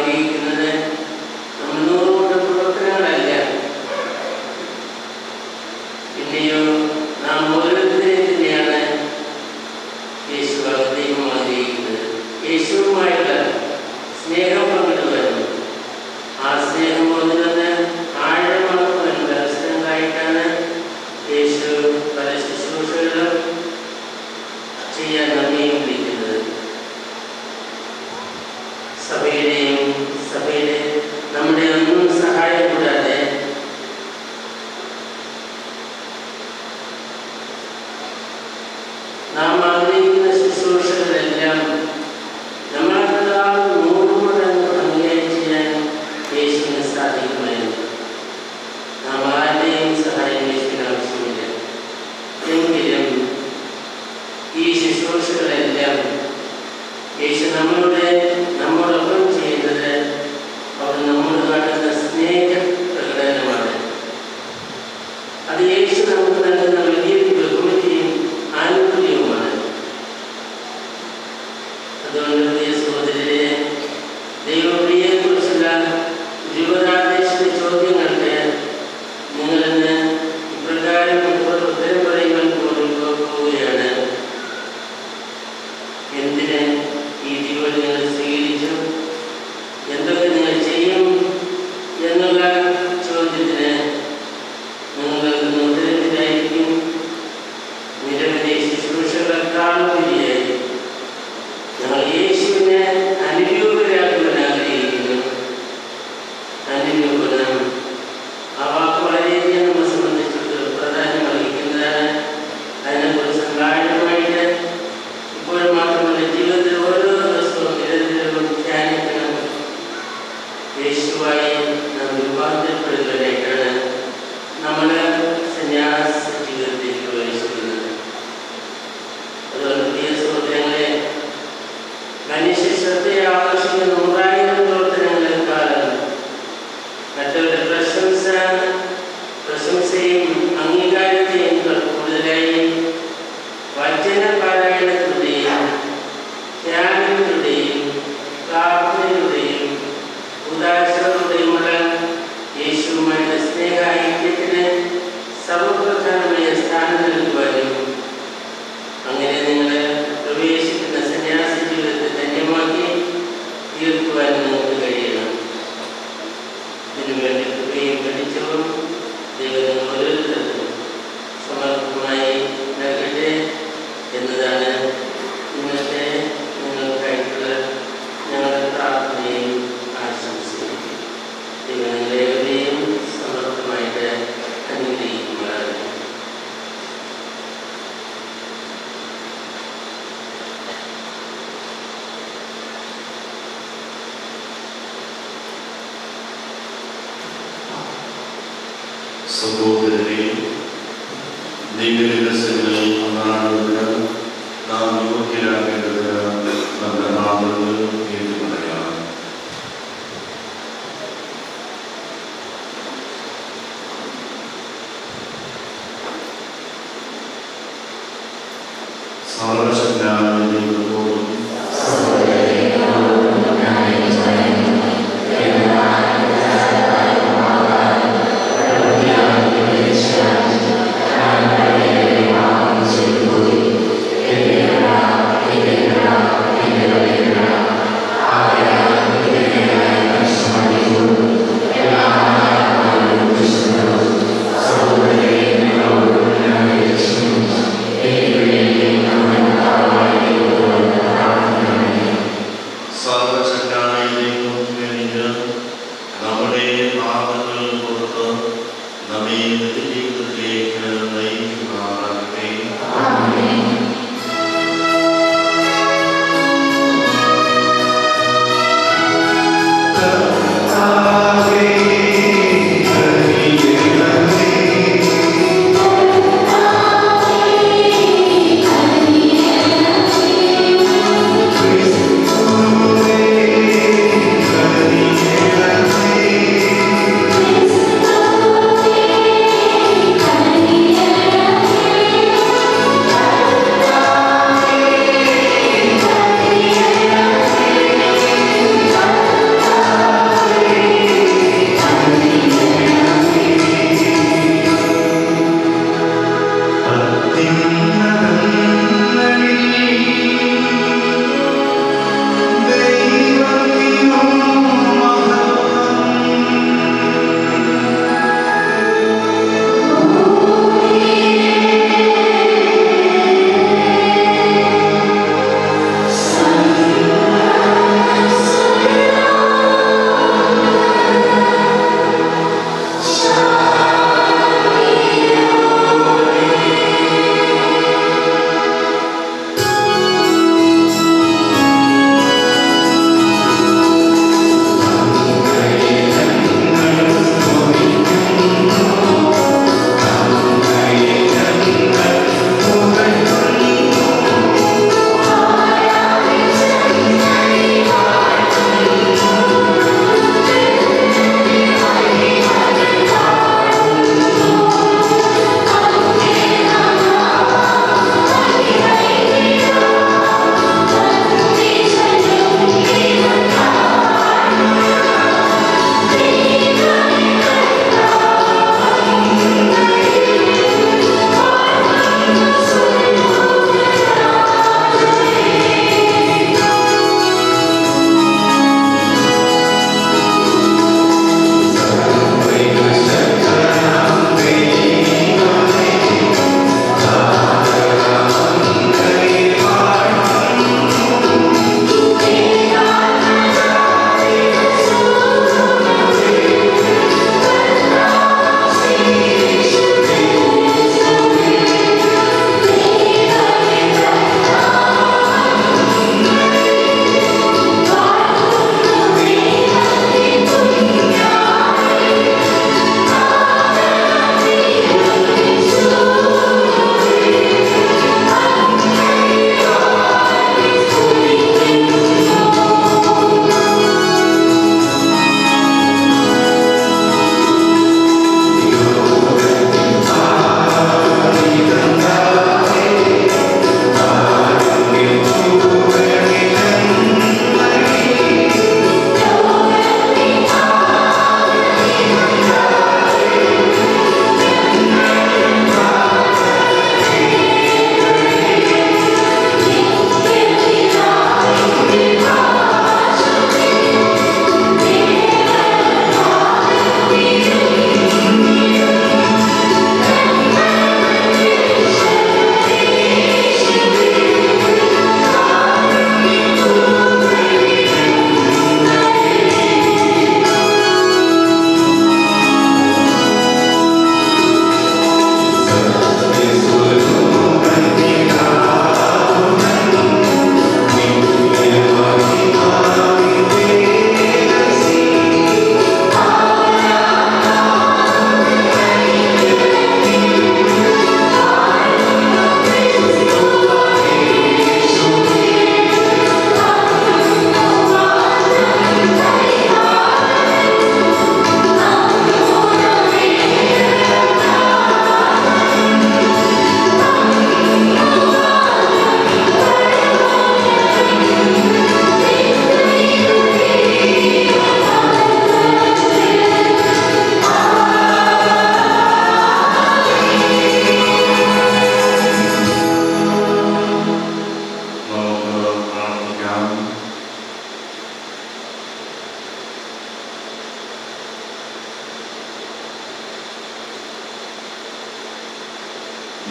ആഗ്രഹിക്കുന്നത് നമ്മൾ നൂറുകൂട്ടം പ്രവർത്തനങ്ങളല്ല, പിന്നെയോ നാം ഓരോരുത്തരെ തന്നെയാണ് യേശു ദൈവം ആഗ്രഹിക്കുന്നത്. യേശുവുമായുള്ള സ്നേഹം പങ്കിടുവാനും ആ സ്നേഹം പങ്കിടുന്ന ആഴമാക്കുവാനുള്ള അവസരങ്ങളായിട്ടാണ് യേശു പല ശുശ്രൂഷകളും ചെയ്യാൻ നമ്മയും വിളിക്കുന്നത്. സഭയുടെ നമ്മുടെ ഒന്നും സഹായം കൂടാതെ നാം ആഗ്രഹിക്കുന്ന ശുശ്രൂഷകളെല്ലാം നമ്മളെക്കാൾ 100 മടങ്ങ് ഭംഗിയായി ചെയ്യാൻ യേശുവിന് സാധിക്കുമായിരുന്നു. നാം ആരുടെയും സഹായം യേശുവിന് ആവശ്യമില്ല. എങ്കിലും ഈ ശുശ്രൂഷകളെല്ലാം യേശു നമ്മോടൊപ്പം ചെയ്യുന്നത് അവർ നമ്മോട് കാട്ടുന്ന സ്നേഹ പ്രകടനമാണ്. അത് യേശു നമുക്ക് നൽകുന്ന വലിയൊരു ബഹുമതിയും ആനുകൂല്യവുമാണ്. അതുകൊണ്ട് പ്രിയ സഹോദരരെ, ദൈവപ്രിയയെക്കുറിച്ചുള്ള ജീവിതാദേശിത ചോദ്യങ്ങൾക്ക് നിങ്ങളിന്ന് ഇപ്രകാരം ഉത്തരം പറയുവാൻ പോവുകയാണ്. എന്തിന് ഈ ദൈവം നിങ്ങൾ സ്വീകരിച്ചു, എന്തൊക്കെ നിങ്ങൾ ചെയ്യും എന്നുള്ള ചോദ്യത്തിന് നിങ്ങൾ നൽകുന്ന ഉത്തരത്തിലായിരിക്കും നിരവധി ശുശ്രൂഷകളെക്കാളുപരിയായി ഞങ്ങൾ യേശുവിനെ അനുരൂപരാക്കുവാൻ ആഗ്രഹിക്കുന്നു. അനുരൂപണം ആ വാക്ക് വളരെയധികം നമ്മെ സംബന്ധിച്ചിടത്തോളം പ്രാധാന്യം അർഹിക്കുന്നതാണ്. അതിനെക്കുറിച്ച് ആഴമായിട്ട് ഇപ്പോഴും മാത്രമല്ല, ജീവിതത്തിൽ ഓരോ ദിവസവും നിരന്തരവും ധ്യാനിക്കണം. യേശുവായി നാം രൂപാന്തരപ്പെടുന്നവരായിട്ടാണ് നമ്മൾ സന്യാസ ജീവിതത്തിലേക്ക് പ്രവേശിക്കുന്നത്. അതുകൊണ്ട് പ്രിയ സഹോദരങ്ങളെ, മനുഷ്യ ശ്രദ്ധയെ ആകർഷിക്കുന്ന 100,000 പ്രവർത്തനങ്ങളെക്കാളും മറ്റവരുടെ പ്രശംസയും അംഗീകാരത്തെയും കൂടുതലായി വചന പാരായണത്തിലൂടെയും ധ്യാനത്തിലൂടെയും പ്രാർത്ഥനയിലൂടെയും ഉദാശകളുടെയുമുള്ള യേശുവുമായുള്ള സ്നേഹ ഐക്യത്തിന് സർവപ്രധാനമായ സ്ഥാനം നൽകുവാനും അങ്ങനെ നിങ്ങൾ പ്രവേശിക്കുന്ന സന്യാസ ജീവിതത്തെ ധന്യമാക്കി തീർക്കുവാനും നിങ്ങൾക്ക് കഴിയണം. ഇതിനുവേണ്ടി കൃപയും പഠിച്ചവും ദൈവം ഓരോരുത്തർക്കും സമർത്ഥമായി നൽകട്ടെ എന്നതാണ് നിങ്ങൾക്കായിട്ടുള്ള ഞങ്ങളുടെ പ്രാർത്ഥനയും ആശംസയും. ദൈവം നിങ്ങളെവരെയും സമർത്ഥമായിട്ട് അനുഗ്രഹിക്കുമാറാകട്ടെ. സഹോദരനെ, ദൈവരഹസ്യങ്ങളിൽ ഒന്നാണെന്ന് നാം യോഗ്യരാകേണ്ടതിന് നമ്മുടെ നാമങ്ങൾ ഏറ്റുപറയാം. സർവശക്തനായ ദൈവത്തോടും Thank you.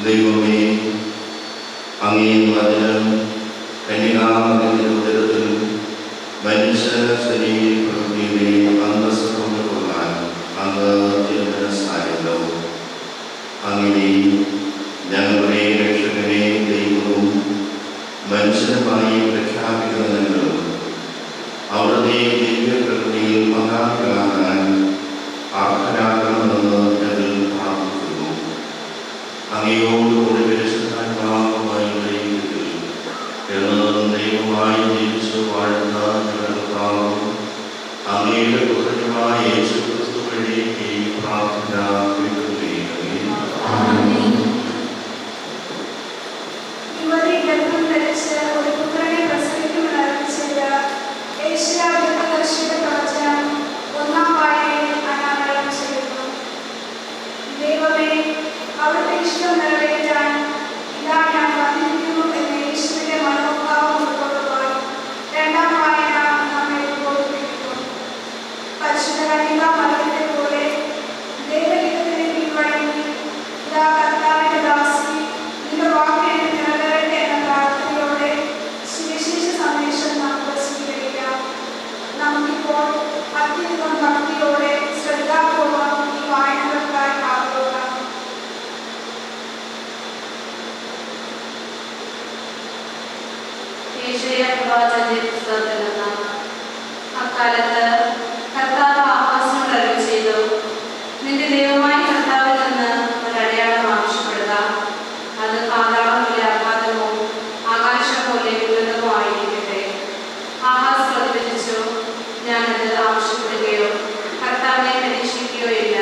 ദൈവമേ, അങ്ങേ വചനം കന്യകാമറിയത്തിന്റെ ഉദരത്തിൽ മനുഷ്യ ശരീരപ്രകൃതിയിലെ അന്തസ്സ് കൊണ്ടുകൊള്ളാൻ അങ്ങ് തിരുമനസ്സായല്ലോ. അങ്ങനെ ഞങ്ങളുടെ രക്ഷകനെ ദൈവവും മനുഷ്യനുമായി പ്രഖ്യാപിക്കുന്ന ഞങ്ങളും അവിടുത്തെ ദിവ്യപ്രകൃതിയിൽ പങ്കാളികളാകാൻ അർഹരാകണമെന്ന് ഞങ്ങൾ പ്രാർത്ഥിക്കുന്നു. അങ്ങയോടുകൂടി പരിശുദ്ധാത്മാവുമായുള്ള ഐക്യത്തിൽ എന്നും ദൈവമായി ജീവിച്ചു വാഴുന്ന ഞങ്ങളുടെ പ്രാവും അങ്ങയുടെ പുത്രനുമായ യേശുക്രിസ്തു വഴി ഈ പ്രാർത്ഥന കേൾക്കുകയുമേ. അവിടുത്തെ ഇഷ്ടം നിറവേറ്റാൻ ഇതാ ഞാൻ വന്നിരിക്കുന്നു എന്ന യേശുവിന്റെ മനോഭാവം ഉൾക്കൊള്ളുവാൻ രണ്ടാം വായന നമ്മെ ബോധിപ്പിക്കുന്നു. പരിശുദ്ധ കന്യകാമറിയത്തെ പോലെ ദൈവഹിതത്തിന് കീഴ്വഴങ്ങി ഇതാ കർത്താവിന്റെ ദാസി നിന്റെ വാക്ക് എന്നെ നിറവേറട്ടെ എന്ന പ്രാർത്ഥനയോടെ സുവിശേഷ സന്ദേശം നമുക്ക് സ്വീകരിക്കാം. നമുക്കിപ്പോൾ അത്യധികം ഭക്തിയോടെ ശ്രദ്ധാപൂർവം ഈ വായനകൾക്കായി കാത്തിരിക്കാം. പ്രവാചകന്റെ പുസ്തകത്തിൽ നിന്ന് അക്കാലത്ത് കർത്താവ് ആഹാസിനോട് അരുളിച്ചെയ്തു, നിന്റെ ദൈവമായ കർത്താവിൽ നിന്ന് ഒരടയാളം ആവശ്യപ്പെടുക. അത് പാതാളത്തിലെ ആഘാതമോ ആകാശം പോലെ ഉന്നതമോ ആയിരിക്കട്ടെ. ആഹാസ് പ്രതിവചിച്ചു, ഞാനത് ആവശ്യപ്പെടുകയോ കർത്താവിനെ പരീക്ഷിക്കുകയോ ഇല്ല.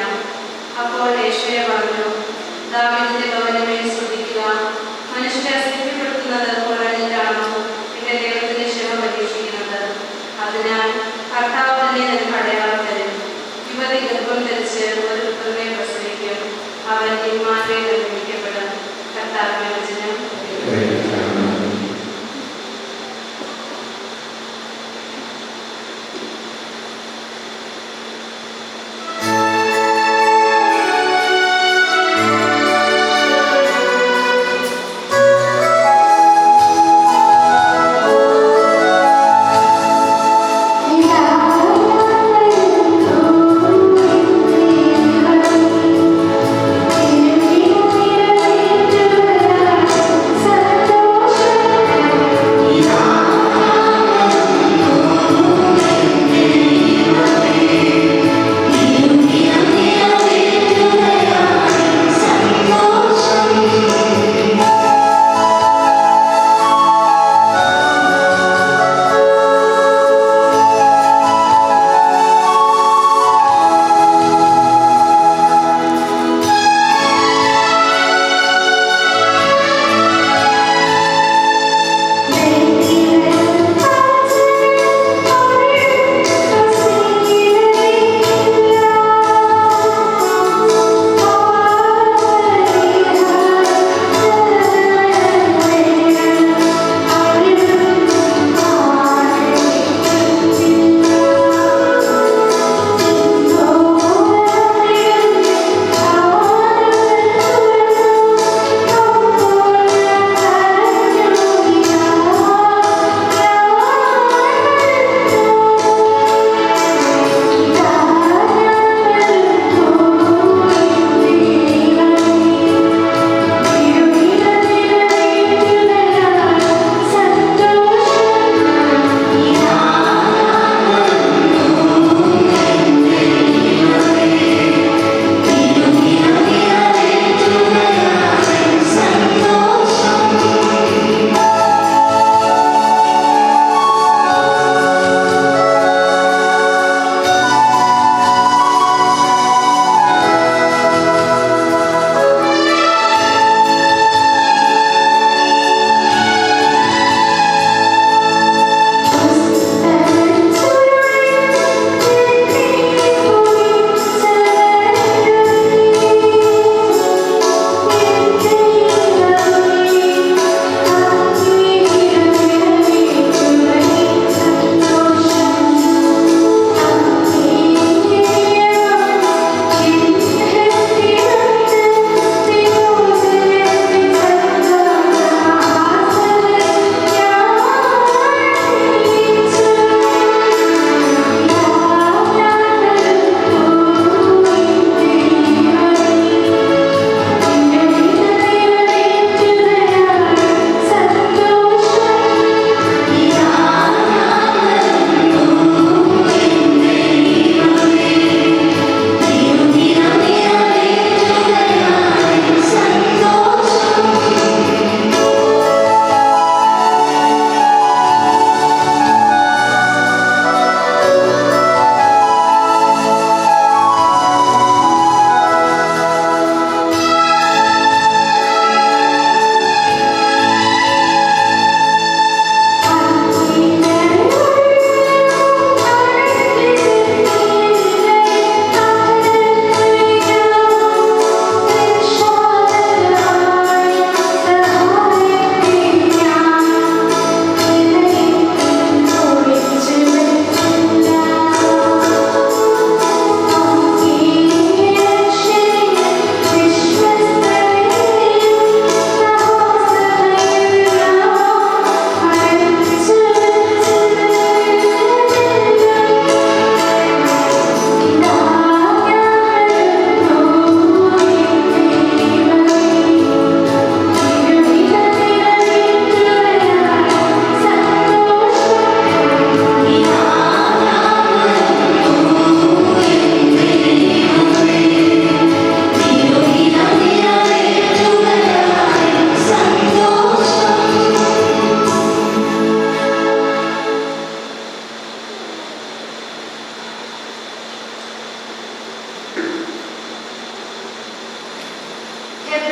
അപ്പോൾ യേശയ്യാ പറഞ്ഞു, ദാവീദിന്റെ ഭവനമേ ശ്രദ്ധിക്കുക, മനുഷ്യരെ അസ്തിത്വപ്പെടുത്തുന്നത് കുറഞ്ഞിട്ടാണോ എന്റെ ദൈവത്തിന്റെ ക്ഷമ പരീക്ഷിക്കുന്നത്? അതിനാൽ കർത്താവ് തന്നെ നിനക്ക് അടയാളം തരും. യുവതി ഗർഭം ധരിച്ച് ഒരു പുത്രനെ പ്രസവിക്കും, അവൻ ഇമ്മാനുവേൽ എന്ന് വിളിക്കപ്പെടും. കർത്താവിന്റെ വചനം. Yeah.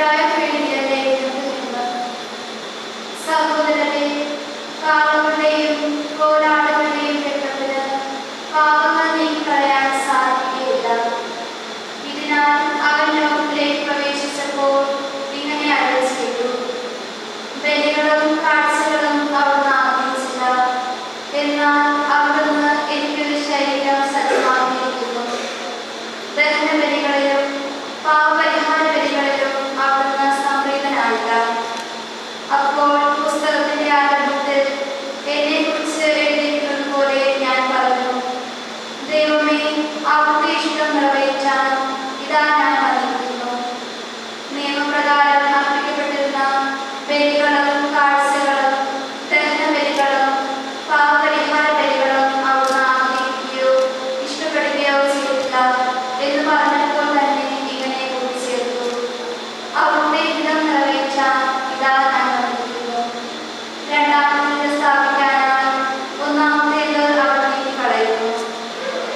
ബലിയായി വേണ്ടിയല്ലേ എഴുതുന്നത്. സഹോദരരെ, കാളകളുടെയും കോലാടുകളുടെയും രക്തത്തിന് പാപങ്ങൾ നീക്കിക്കളയാൻ സാധിക്കുകയില്ല. ഇതിനാൽ അവൻ ലോകത്തിലേക്ക് പ്രവേശിച്ചപ്പോൾ ഇങ്ങനെ അരുളി ചെയ്തു: ബലികളും കാഴ്ചകളും അവിടുന്ന് ആഗ്രഹിച്ചില്ല, എന്നാൽ അവിടുന്ന് എനിക്കൊരു ശരീരം സജ്ജമാക്കിയിരിക്കുന്നു. ദഹനബലികളിലും പാപപരിഹാര ബലികളിലും അവിടുന്ന് സംപ്രീതനായില്ല. അപ്പോൾ പുസ്തകത്തിന്റെ ആരംഭത്തിൽ എന്നെക്കുറിച്ച് എഴുതിയിരിക്കുന്നത് പോലെ ഞാൻ പറഞ്ഞു: ദൈവമേ, അവിടുത്തെ ഇഷ്ടം നിറവേറ്റാൻ ഇതാ ഞാൻ വന്നിരിക്കുന്നു. നിയമപ്രകാരം അർപ്പിക്കപ്പെട്ടിരുന്ന ബലികളും കാഴ്ചകളും ദഹനബലികളും പാപപരിഹാര ബലികളും അവിടുന്ന് ആഗ്രഹിക്കുകയോ ഇഷ്ടപ്പെടുകയോ ചെയ്തില്ല എന്ന് പറഞ്ഞപ്പോൾ തന്നെ ഇങ്ങനെ കൂട്ടിച്ചേർത്തു: അവിടുത്തെ ഹിതം നിറവേറ്റാൻ ഇതാ ഞാൻ വന്നിരിക്കുന്നു. രണ്ടാമത്തേത് സ്ഥാപിക്കാനായി ഒന്നാമത്തേത് അവിടുന്ന് കളയുന്നു.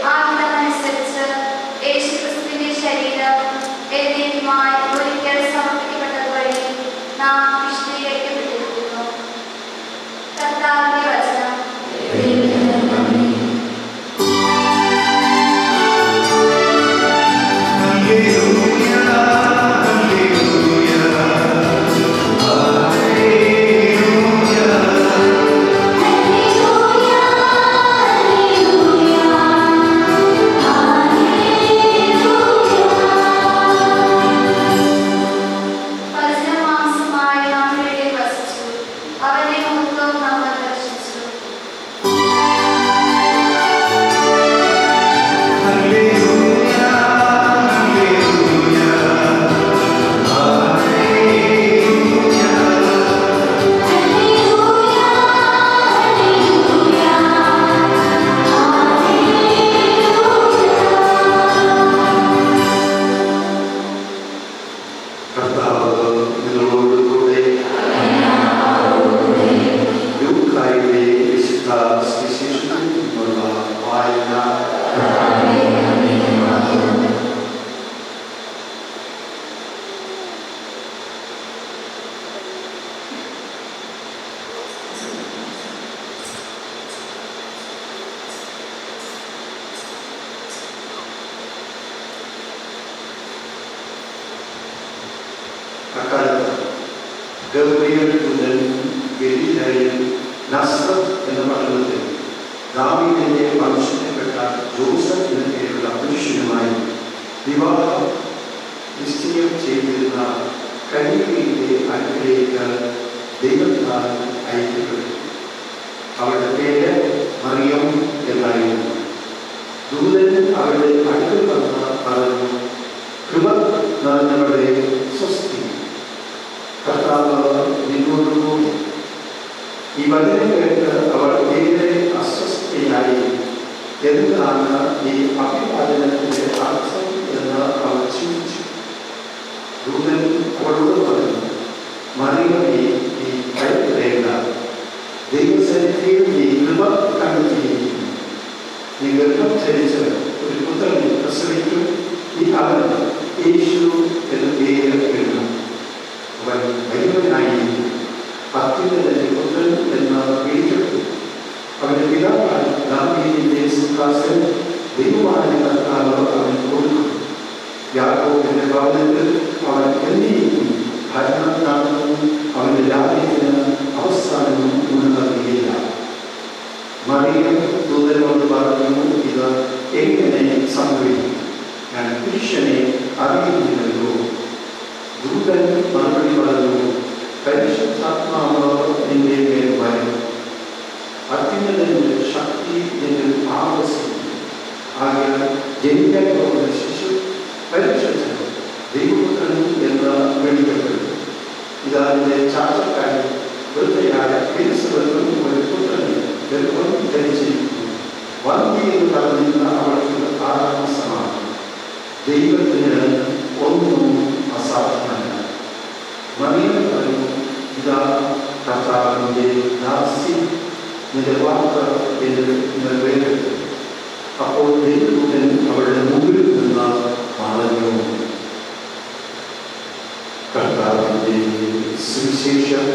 ആ ഹിതമനുസരിച്ച് യേശുക്രിസ്തുവിന്റെ ശരീരം എന്നേക്കുമായി ഒരിക്കൽ സമർപ്പിക്കപ്പെട്ടത് വഴി നാം വിശദീകരിക്കപ്പെട്ടിരിക്കുന്നു. കർത്താവിന്റെ വചനം. അക്കാലത്ത് ഗബ്രിയേൽ ദൂതൻ ഗലീലയിൽ നസ്രത്ത് എന്ന പട്ടണത്തിൽ ദാവീദിന്റെ വംശത്തിൽപ്പെട്ട ജോസഫ് എന്ന പേരുള്ള പുരുഷനുമായി വിവാഹം നിശ്ചയം ചെയ്തിരുന്ന കന്യകയുടെ അടുക്കലേക്ക് ദൈവത്താൽ അയക്കപ്പെട്ടു. അവളുടെ പേര് മറിയം എന്നായിരുന്നു. ദൂതൻ അവളുടെ അടുക്കൽ വന്ന് പറഞ്ഞു: കൃപ നിറഞ്ഞവളെ സ്വസ്തി, കർത്താവ് നിന്നോടുകൂടി. ഈ വചനം കേട്ട് അവൾ ഏറെ അസ്വസ്ഥയായി. എന്താണ് ഈ അഭിവാദനത്തിന്റെ അർത്ഥം എന്ന് അവൾ ചിന്തിച്ചു. ദൂതൻ അവളോട് പറഞ്ഞു: മറിയമേ, നീ ഭയപ്പെടേണ്ട, ദൈവസന്നിധിയിൽ നീ കൃപ കണ്ടെത്തിയിരിക്കുന്നു. നീ ഗർഭം ധരിച്ച് ഒരു പുത്രനെ പ്രസവിക്കും. ഈ അവന് യേശു എന്ന പേര് ഇടണം. അവൻ വലിയവനായിരിക്കും, അത്യുന്നതന്റെ പുത്രൻ എന്ന് വിളിക്കപ്പെടും. അവന്റെ പിതാവായ ദാവീദിന്റെ സിംഹാസനം ദൈവമായ കർത്താവ് അവന് കൊടുക്കും. യാക്കോബിന്റെ ഭവനത്തിൽ അവൻ എന്നേക്കും ഭരണം നടത്തും. അവന്റെ രാജ്യത്തിന് അവസാനവും ഉണ്ടാകുകയില്ല. മറിയം ദൂതനോട് പറഞ്ഞു: ഇത് എങ്ങനെ സംഭവിക്കും? ഞാൻ പുരുഷനെ അറിയുന്നില്ലല്ലോ. ദൂതൻ മറുപടി പറഞ്ഞു: പരിശുദ്ധാത്മാവ് നിന്റെ മേൽ വരും, അത്യുന്നതന്റെ ശക്തി നിന്നിൽ ആവസിക്കും. ആകയാൽ ജനിക്കാൻ പോകുന്ന ശിശു പരിശുദ്ധൻ, ദൈവപുത്രൻ എന്ന് വിളിക്കപ്പെടും. ഇതാതിന്റെ ചാർച്ചക്കാരൻ വൃദ്ധയായ എലിസബത്തും ഒരു പുത്രനെ ഗർഭം ധരിച്ചിരിക്കുന്നു. വന്തി എന്ന് പറഞ്ഞിരുന്ന അവൾക്ക് 6 മാസമാണ്. ദൈവത്തിന് ഒന്നും അസാധ്യമല്ല. മറിയം പറഞ്ഞു: ഇതാ കർത്താവിന്റെ ദാസി, നിന്റെ വാക്ക് എന്നിൽ നിറവേറട്ടെ. അപ്പോൾ ദൈവദൂതൻ അവളുടെ മുമ്പിൽ നിന്ന് പറഞ്ഞു. കർത്താവ് സുവിശേഷം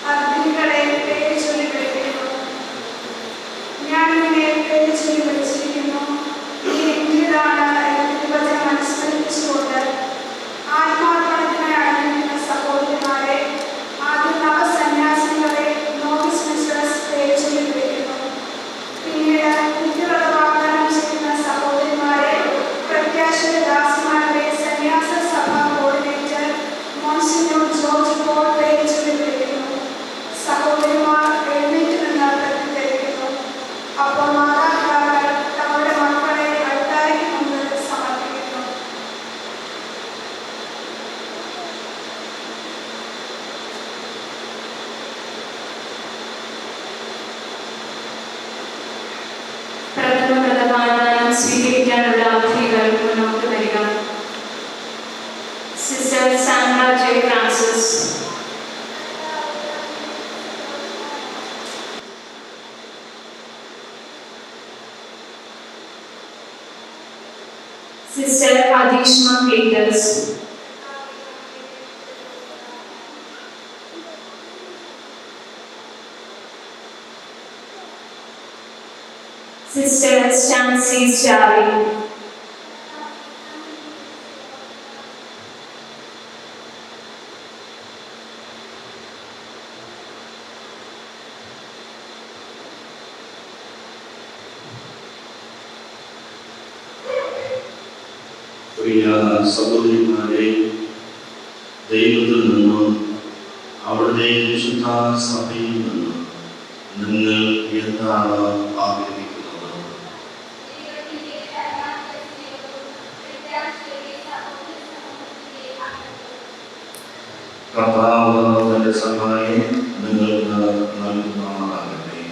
അഗ്നികളെ പേര് ചൊല്ലി വിളിക്കുന്നു. ഞാൻ നിന്നെ പേര് ചൊല്ലി വിളിച്ചിരിക്കുന്നു. നീ എന്റേതാണ് എന്ന തിരുവചനം അനുസ്മരിപ്പിച്ചുകൊണ്ട് ആത്മാർപ്പണത്തിനായി അടങ്ങിയിരിക്കുന്ന സഹോദരിമാരെ, ആദ്യം നവസന്യാസിനികളെ നോവിസ് മിസ്ട്രസ് പേര് ചൊല്ലി വിളിക്കുന്നു. പിന്നീട് നിത്യവ്രത വാഗ്ദാനം ചെയ്യുന്ന സഹോദരിമാരെ, പ്രത്യാശയുടെ ദാസിമാരെ സന്യാസ സഭ കോർഡിനേറ്റർ മോൺസിഞ്ഞോർ ജോർജ് പോൾ പേര് ചൊല്ലി വിളിക്കുന്നു. സഹോദരിമാർ എഴുന്നേറ്റ് നിന്ന് പ്രതികരിക്കുന്നു. അപ്പോൾ മാതാപിതാക്കൾ തങ്ങളുടെ മക്കളെ അൾത്താരയ്ക്ക് മുമ്പിൽ സമർപ്പിക്കുന്നു. പ്രഥമ വ്രതവാഗ്ദാനം സ്വീകരിക്കാനുള്ള അവധികൾ മുന്നോട്ട് വരിക. Sister Sandra J Francis, sister Adeeshma Peters, sister Stancy Starry, പ്രിയ സഹോദരിമാരെ, ദൈവത്തിൽ നിന്നും അവിടുത്തെ വിശുദ്ധ സഭയിൽ നിന്നും നിങ്ങൾ എന്താണ് ആഗ്രഹിക്കുന്നത്? കർത്താവ് തന്റെ സഹായം നിങ്ങൾക്ക് നൽകുന്നതാകട്ടെ.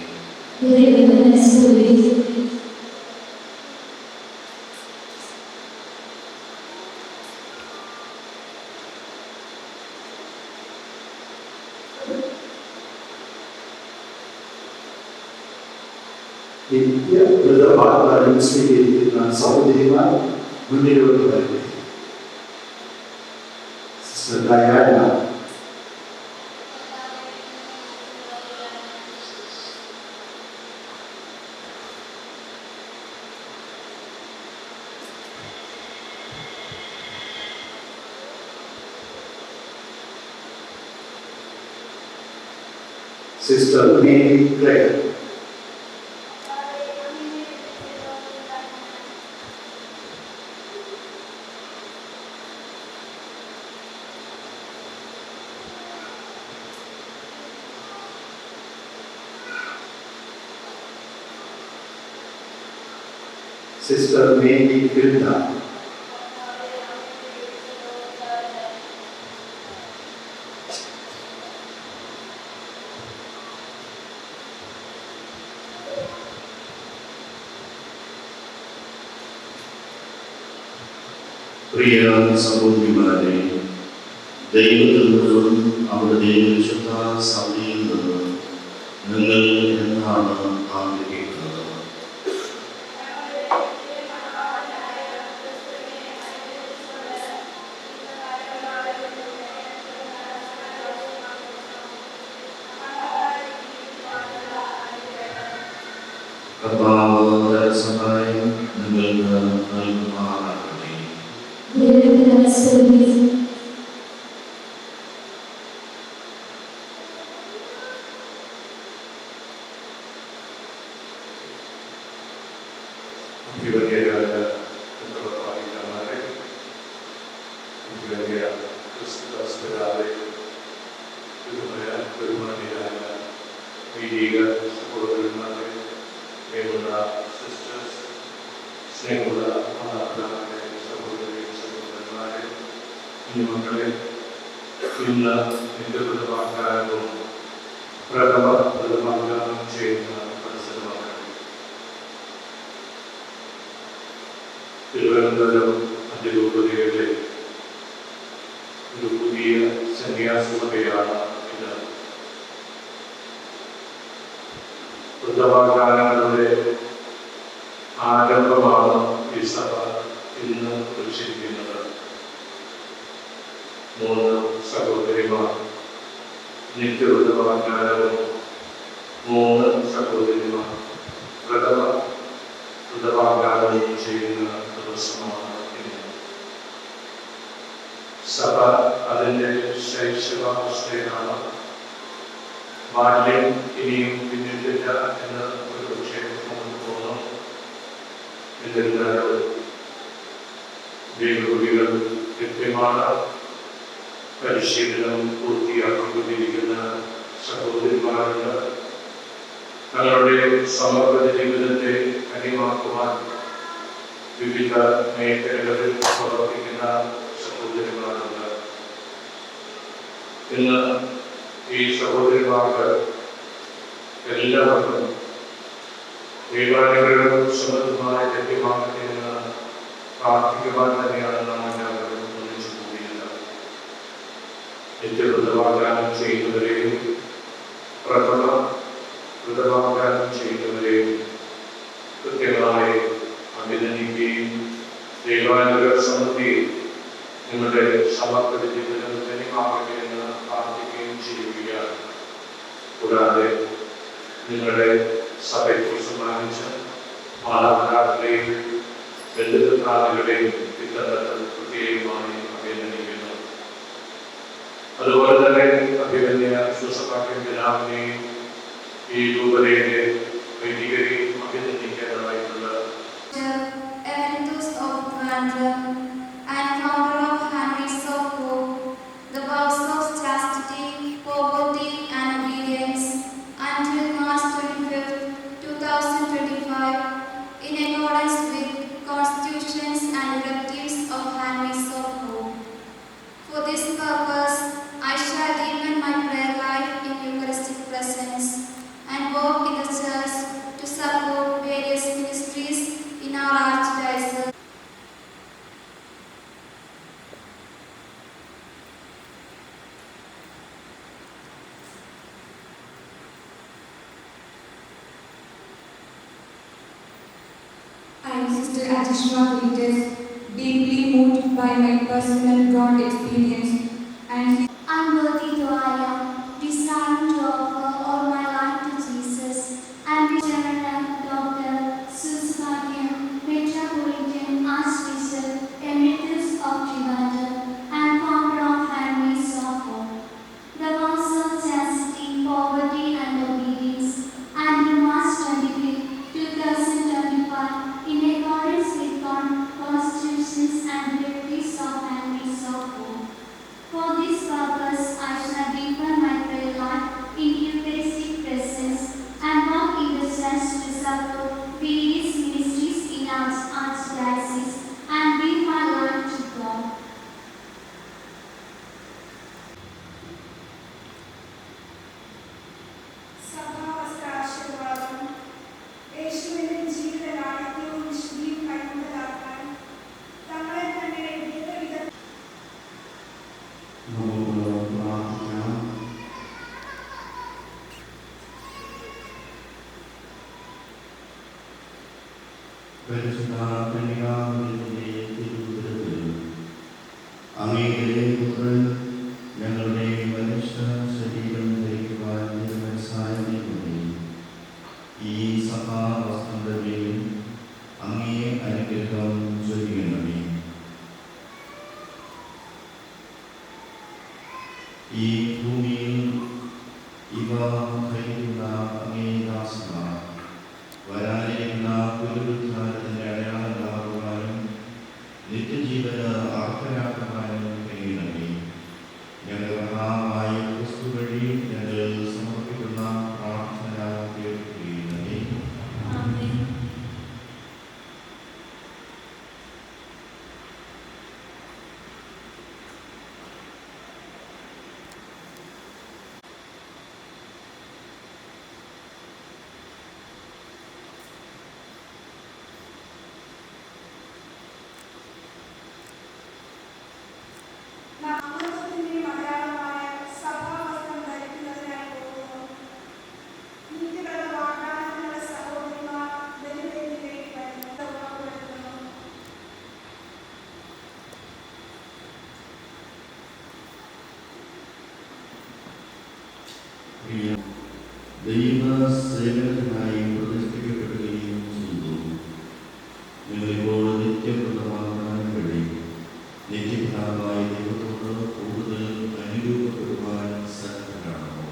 നിത്യവ്രത വാഗ്ദാനം സ്വീകരിക്കുന്ന സഹോദരിമാർ മുന്നിലോട്ട് വരട്ടെ. Sister Diana, sister Mary Clare, sister Mary Gilda, പ്രിയ സഹോദരിമാരെ, ദൈവത്തിൽ നിന്നും അവിടുത്തെ വിശുദ്ധ സഭയിൽ നിന്നും നിങ്ങൾ എന്താണ് ആഗ്രഹിക്കുന്നത്? കർത്താവ് തന്റെ സഹായം നിങ്ങൾക്ക് നൽകുന്നതാകട്ടെ. ഇന്ന് നിന്റെ വാഗ്ദാനവും പ്രഥമ വാഗ്ദാനം ചെയ്യുന്ന മത്സരമാണ്. തിരുവനന്തപുരം അതിരൂപതയുടെ ഒരു പുതിയ സന്യാസികളുടെയാണ് ഇത്. വൃദ്ധവാഗ്ദാനങ്ങളുടെ ആരംഭമാണ് ഈ സഭ ഇന്ന് കുറിച്ചിരിക്കുന്നത്. 3 സഹോദരിമാർ നിത്യവൃദ്ധവാഗ്ദാനവും 3 സഹോദരിമാർ വൃദ്ധവാഗ്ദാനവും ചെയ്യുന്ന ദിവസമാണ് ഇന്ന്. സഭ അതിൻ്റെ ശൈശവാവസ്ഥയിലാണ്. ബാല്യം ഇനിയും പിന്നിട്ടില്ല എന്ന് ഒരു പക്ഷേ നമുക്ക് തോന്നും. എന്നിരുന്നാലും ദൈവകുടികൾ കൃത്യമാണ്. പരിശീലനം പൂർത്തിയാക്കിക്കൊണ്ടിരിക്കുന്ന സഹോദരിമാരുണ്ട്. തങ്ങളുടെ സമർപ്പിത ജീവിതത്തെ കാര്യമാക്കുവാൻ വിവിധ മേഖലകളിൽ പ്രവർത്തിക്കുന്ന സഹോദരിമാരുണ്ട്. ഇന്ന് ഈ സഹോദരിമാർക്ക് എല്ലാവർക്കും ദൈവാനുഗ്രഹം സമൃദ്ധമായി ലഭ്യമാകട്ടെ എന്ന് പ്രാർത്ഥിക്കുവാൻ തന്നെയാണ് നാം എല്ലാവരും ഒന്നിച്ചു കൂടിയത്. നിത്യവൃദ്ധവാഗ്ദാനം ചെയ്യുന്നവരെയും പ്രഥമ വൃദ്ധവാഗ്ദാനം ചെയ്യുന്നവരെയും കൃത്യമായി അഭിനന്ദിക്കുകയും ദൈവാനുഗ്രഹ സമൃദ്ധിയെ നിങ്ങളുടെ സമർപ്പിത ജീവിതം ധന്യമാകട്ടെ എന്ന് പ്രാർത്ഥിക്കുകയും ചെയ്യുകയാണ്. കൂടാതെ നിങ്ങളുടെ സഭയ്ക്ക് സമ്മാനിച്ച മാതാപിതാക്കളെയും ബന്ധുമിത്രാദികളെയും ഇത്തരത്തിൽ പ്രത്യേകമായി അഭിനന്ദിക്കുന്നു. അതുപോലെ തന്നെ അഭിമന്യ സുസഭാഗ്യം പിതാവിനെയും ഈ രൂപതയുടെ വൈദികരെയും അഭിനന്ദിക്കാനായിട്ടുള്ള Emeritus of Trivandrum and founder of Handmaids of Hope, the vows of chastity, poverty and obedience until March 25th, 2025, in accordance with constitutions and directives of Handmaids of Hope. For this purpose, I shall deepen my prayer life in Eucharistic presence and work in the church to support various ministries in our archdiocese. I am Sister Adishma Peters, deeply moved by my personal God experience and Unworthy though I am, desiring to offer all my life to Jesus, and the General Dr. Susbhagyam, Metropolitan Archbishop Emeritus of Trivandrum and founder of Handmaids of Hope. The vows of chastity, poverty and obedience until March 25, 2025, in accordance with constitutions and directives of Handmaids of Hope. For this purpose, I shall deepen my prayer life in Eucharistic presence and work in the church to support various ministries in our archdiocese and give my life to God. സഭാവസ്ത്രാശീർവാദം. യേശുവിന്റെ ജീവിതലാളിത്യവും വിശുദ്ധിയും കൈക്കൊണ്ടതാക്കാൻ തങ്ങളെ തന്നെ വിധ നമുക്ക് പ്രാർത്ഥിക്കാം. പരിശുദ്ധ കന്യകാമറിയത്തിന്റെ തിരുവുദരത്തിൽ അങ്ങയുടെ പുത്രൻ ഞങ്ങളുടെ മനുഷ്യ ശരീരം ധരിക്കുവാൻ മനസ്സായതിനെ ഈ സഭാവസ്ത്രങ്ങളുടെ മേൽ അങ്ങേ അനുഗ്രഹം ചൊരിയണമേ. ഈ ഭൂമിയിൽ ഇവ ധരിക്കുന്ന അങ്ങേ ദാസന്മാർ വരാനിരിക്കുന്ന പുനരുദ്ധാനത്തിന്റെ അടയാളങ്ങളാകുവാനും നിത്യജീവന് അർഹരാക്കുവാനും കഴിയണം. സത്യപ്രദമാക്കാൻ വഴി നിത്യപിതാവായ ദൈവത്തോട് കൂടുതൽ അനുരൂപപ്പെടുവാൻ സന്നദ്ധരാണോ?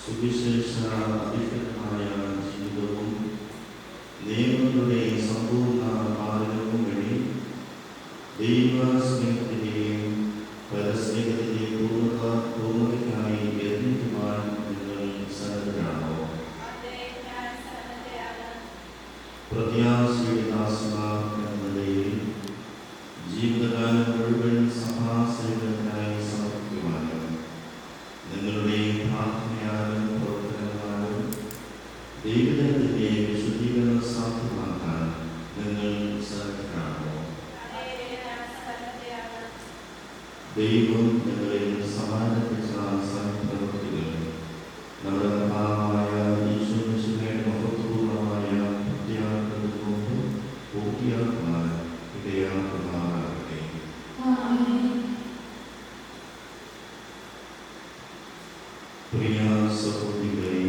സുവിശേഷ അധിഷ്ഠിതമായ ജീവിതവും നിയമങ്ങളുടെ സമ്പൂർണ്ണ പാലനവും വഴി ദൈവസ്നേഹത്തിൻ്റെയും പരസ്നേഹത്തിൻ്റെയും പൂർണ്ണതയ്ക്കായി യത്നിക്കുവാൻ നിങ്ങൾ സന്നദ്ധരാണോ? പ്രത്യാശയുടെ ദാസന്മാർ എന്ന നിലയിൽ ജീവിതകാലം മുഴുവൻ സഭാസേവനത്തിനായി സമർപ്പിക്കുവാനും നിങ്ങളുടെ പ്രാർത്ഥനയാലും പ്രവർത്തനങ്ങളാലും ദൈവജനത്തിന്റെ വിശുദ്ധീകരണം സാധ്യമാക്കാൻ നിങ്ങൾ സന്നദ്ധരാണോ? ദൈവം നിങ്ങളിൽ സമാനപ്പെട്ട പ്രവൃത്തികൾ നമ്മുടെ കർത്താവായ ഈശോ മിശിഹായുടെ മഹത്വപൂർണ്ണമായ പ്രത്യാഗ്രഹത്തിന് മുമ്പ് പൂർത്തിയാക്കുവാൻ ഇടയാക്കുമാറാകട്ടെ. പ്രിയ സഹോദരികളെ,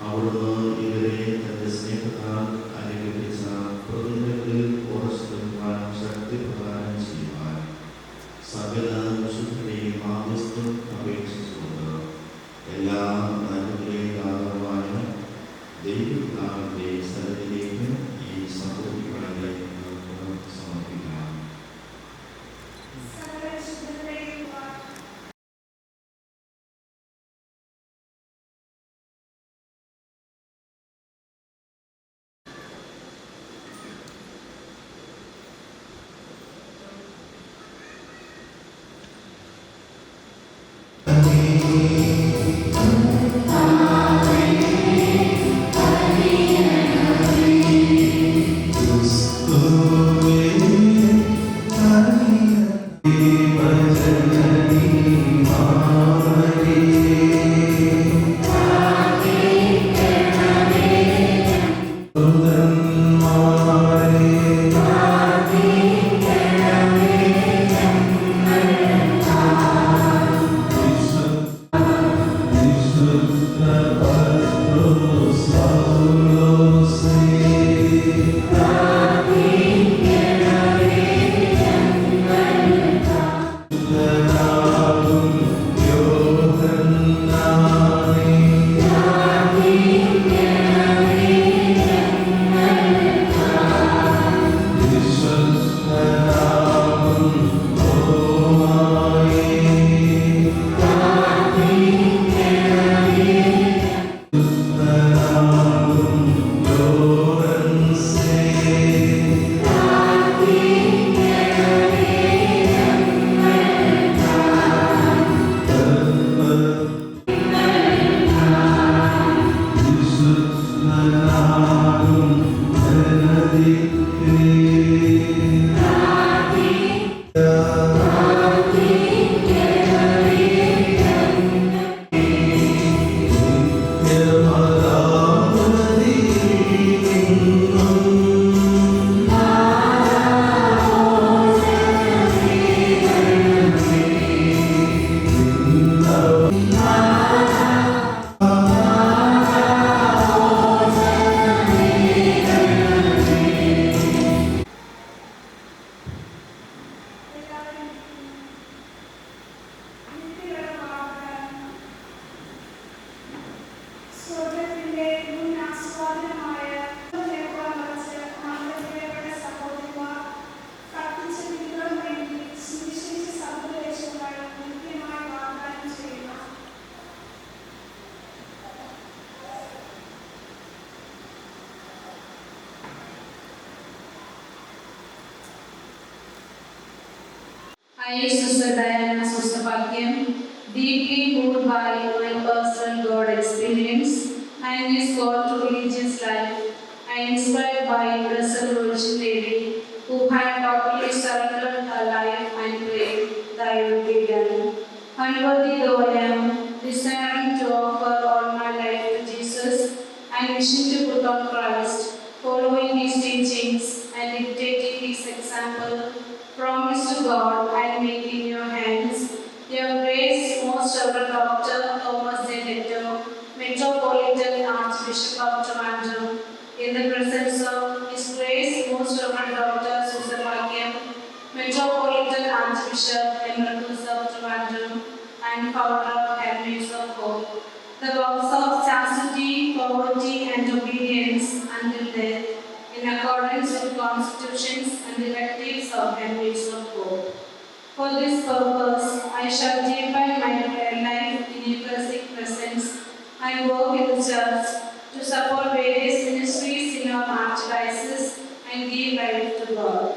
അവിടുന്ന് ഇവരെ തന്റെ സ്നേഹത്താൽ അനുഗ്രഹിച്ച പ്രതിജ്ഞകളിൽ ഉറച്ചു നിൽക്കുവാൻ ശക്തി പ്രദാനം ചെയ്യുവാൻ സകല വിശുദ്ധരെയും മാധ്യസ്ഥം അപേക്ഷിച്ചുകൊണ്ട് എല്ലാ നന്മകളെയും ദാതാവായ ദൈവപിതാവിന്റെ സ്ഥലത്തിലേക്ക് ഈ സഹോദരികളെ നമുക്ക് സമർപ്പിക്കാം. I, Sister Diana Sustapakyam, deeply moved by my personal God experience and His call to religious life, and inspired by Blessed Virgin Mary, who had totally surrendered her life and prayed, Thy will be done. Unworthy though I am, desiring to offer all my life to Jesus and wishing to put on Christ, following His teachings and imitating His example, promise to God and make in your hands your grace, most Reverend Dr. Thomas J. Netto, Metropolitan Archbishop of Toronto, the presence of His Grace, Most Reverend Dr. Susan Makiam, Metropolitan Archbishop Emeritus of Trivandrum, and founder of Hermains of Hope. The vows of chastity, poverty, and obedience until death, in accordance with constitutions and directives of Hermains of Hope. For this purpose, I shall deepen my prayer life in Eucharistic presence and work in the church to support various ministries in our archdiocese and give life to God.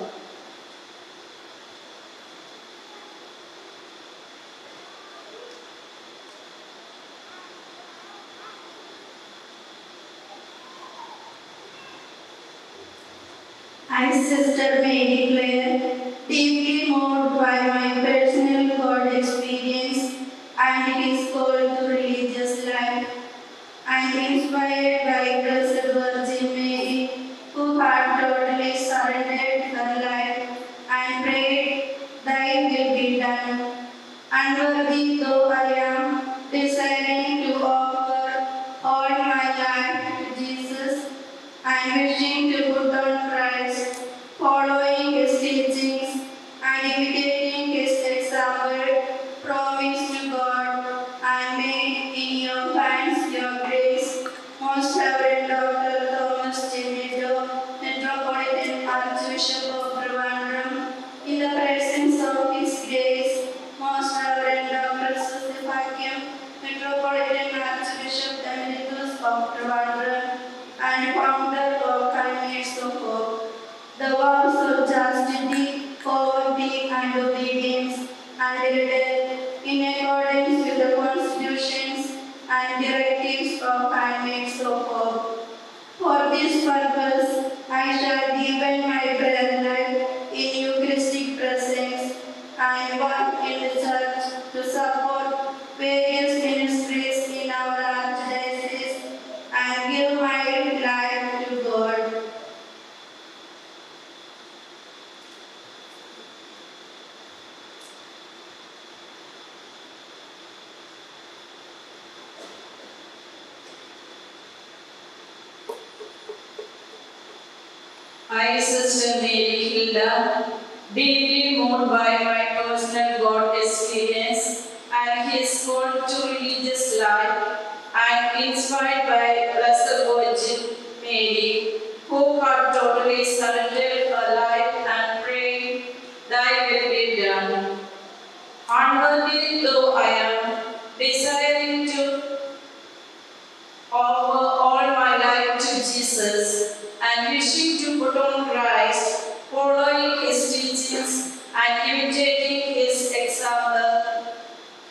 I, Sister Mary Claire, deeply moved by my personal God experience and His call to religious life, and inspired by Blessed Virgin Mary, who had totally surrendered her life and prayed, Thy will be done. Unworthy though I am, desiring to offer all my life to Jesus, and wishing to put on Christ, following His teachings and imitating His example, promise to God, and make in your hands your grace, Most Reverend Dr. Thomas Geneto, Metropolitan Archbishop of Trivandrum, in the presence of His Grace, Most Reverend Dr. Susan Makiam, Metropolitan Archbishop Emeritus of Trivandrum, and founder of Hermains of Hope. The vows of chastity, poverty, and obedience until death, in accordance with the constitutions and directives of Hermains of Hope. For this purpose, I shall deepen my prayer life in Eucharistic presence and work in the church to support various ministries in our archdiocese and give my life to God. I, Sister Mary Hilda, deeply moved by my personal God experience and His call to religious life, and inspired by Blessed Virgin Mary, who had totally surrendered her life and prayed, Thy will be done. Unworthy though I am, desiring to offer all my life to Jesus, and wishing to put on Christ, following His teachings and imitating His example,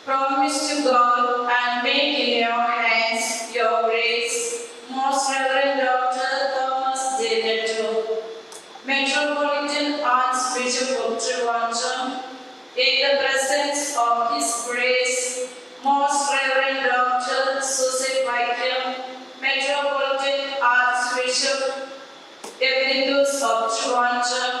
promise to God and make in your hands your grace, Most Reverend Dr. Thomas Geneto, Metropolitan Archbishop of Trivandrum, in the presence of His Grace, Most Reverend Dr. Susan Makiam, Metropolitan Archbishop Emeritus of Trivandrum,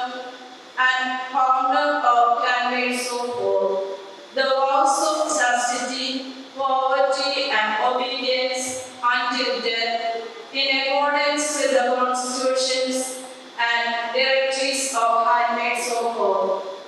and founder of Hermains of Hope. The vows of chastity, poverty, and obedience until death, in accordance with the constitutions and directives of Hermains of Hope.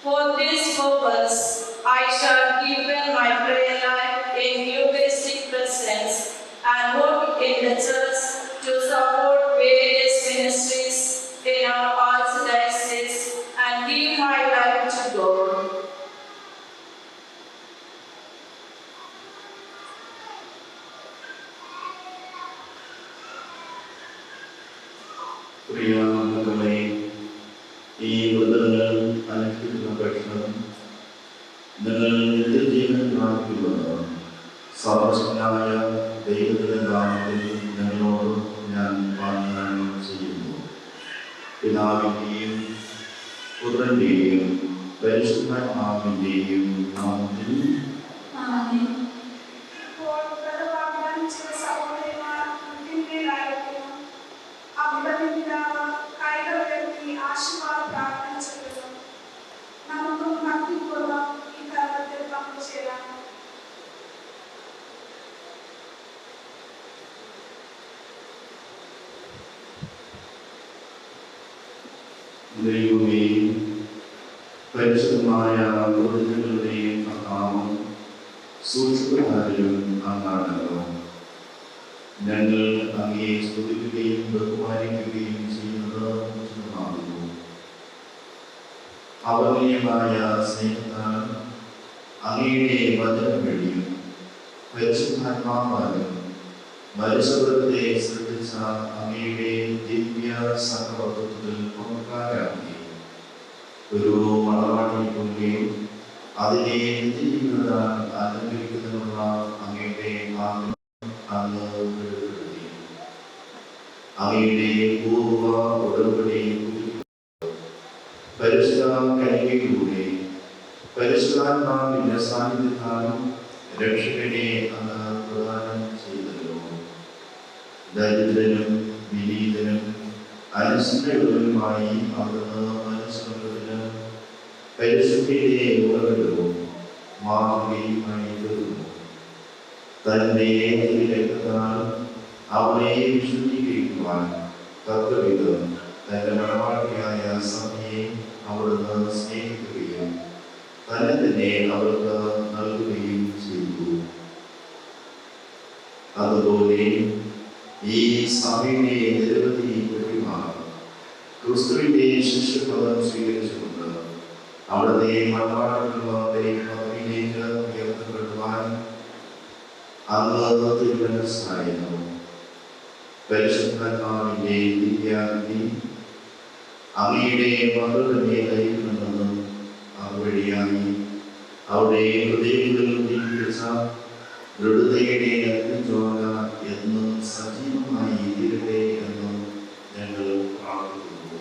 For this purpose, I shall deepen my prayer life in Eucharistic presence and work in the church to support various ministries in our archdiocese and give my life to God. പ്രിയ മക്കളെ, ഈ വ്രതങ്ങൾ അനുഷ്ഠിക്കുന്ന പക്ഷം നിങ്ങൾ നിത്യജീവൻ പ്രാപിക്കുമെന്ന് സർവശക്തനായ ദൈവത്തിന്റെ നാമത്തിൽ നിങ്ങളോട് ഞാൻ വാഗ്ദാനം ചെയ്യുന്നു. പിതാവിൻ്റെയും പുത്രൻ്റെയും പരിശുദ്ധാത്മാവിൻ്റെയും നാമത്തിൽ ഇപ്പോൾ വാഗ്ദാനം ചെയ്ത സഹോദരിമാർ മുൻപിലായിരിക്കുന്നു. അവിടുത്തെ പിതാവ് കൈകൾ ഉയർത്തി ആശീർവാദ പ്രാർത്ഥന ചെയ്യുന്നു. നമുക്കും ഭക്തിപൂർവ്വം ഈ കർമ്മത്തിൽ പങ്കുചേരാം. ദൈവമേ, പരിശുദ്ധമായ ബോധങ്ങളുടെയും നാമം സൂക്ഷ്മകാര്യം അങ്ങാണല്ലോ. ഞങ്ങൾ അങ്ങയെ സ്തുതിക്കുകയും ബഹുമാനിക്കുകയും ചെയ്യുന്നത് ഉചിതമാകുന്നു. അവർണ്ണീയമായ സ്നേഹത്താൽ അങ്ങയുടെ വചനം വഴിയും പരിശുദ്ധാത്മാവാലും മനുഷ്യവർഗത്തെ സൃഷ്ടിച്ച അങ്ങയുടെ ദിവ്യ സഹവർത്തത്തിൽ പങ്കുകാരാക്കി ഒരു മണവാട്ടിയെ പോലെയും അതിനെ നിത്യജീവിതത്താൽ അലങ്കരിക്കുന്നതിനുള്ള അങ്ങയുടെ ആഗ്രഹം അങ്ങ് വെളിപ്പെടുത്തി. അങ്ങയുടെ പൂർവ്വ ഉടമ്പടി പരിശുദ്ധ കന്യകയിലൂടെ പരിശുദ്ധാത്മാവിന്റെ സാന്നിധ്യത്താലും രക്ഷകനെ അങ്ങ് പ്രദാനം ചെയ്തല്ലോ. ദരിദ്രനും വിനീതനും അനുസരണയുള്ളവരുമായി അവിടുന്ന് മനുഷ്യന് പരിശുദ്ധിയുടെ ഉറവിടവും മാതൃകയുമായി തീർന്നു. തന്റെ രക്തത്താൽ അവനെ വിശുദ്ധീകരിക്കുവാൻ തത്വവിധം തന്റെ മണവാട്ടിയായ സഭയെ അവിടുന്ന് സ്നേഹിക്കുകയും തന്നെ തന്നെ അവർക്ക് നൽകുകയും ചെയ്തു. അതുപോലെ ഈ സഭയുടെ നിരവധി കുട്ടിമാർ ക്രിസ്തുവിന്റെ ശിഷ്യപദം സ്വീകരിച്ചുകൊണ്ട് അവിടുത്തെ മണവാട്ടികളുടെ പദവിയിലേക്ക് ഉയർത്തപ്പെടുവാൻ അങ്ങ് തിരുമനസ്സായിരുന്നു. പരിശുദ്ധാത്മാവിന്റെ ദിവ്യാഗ്നി അങ്ങയുടെ മകളുടെ മേലായിരുന്നെന്നും അതുവഴിയായി അവിടെ ഹൃദയങ്ങളിൽ ഉദ്ദേശിച്ച ദൃഢതയുടെ അഗ്നിജ്വാല എന്നും സജീവമായി തീരട്ടെ എന്നും ഞങ്ങൾ പ്രാർത്ഥിക്കുന്നു.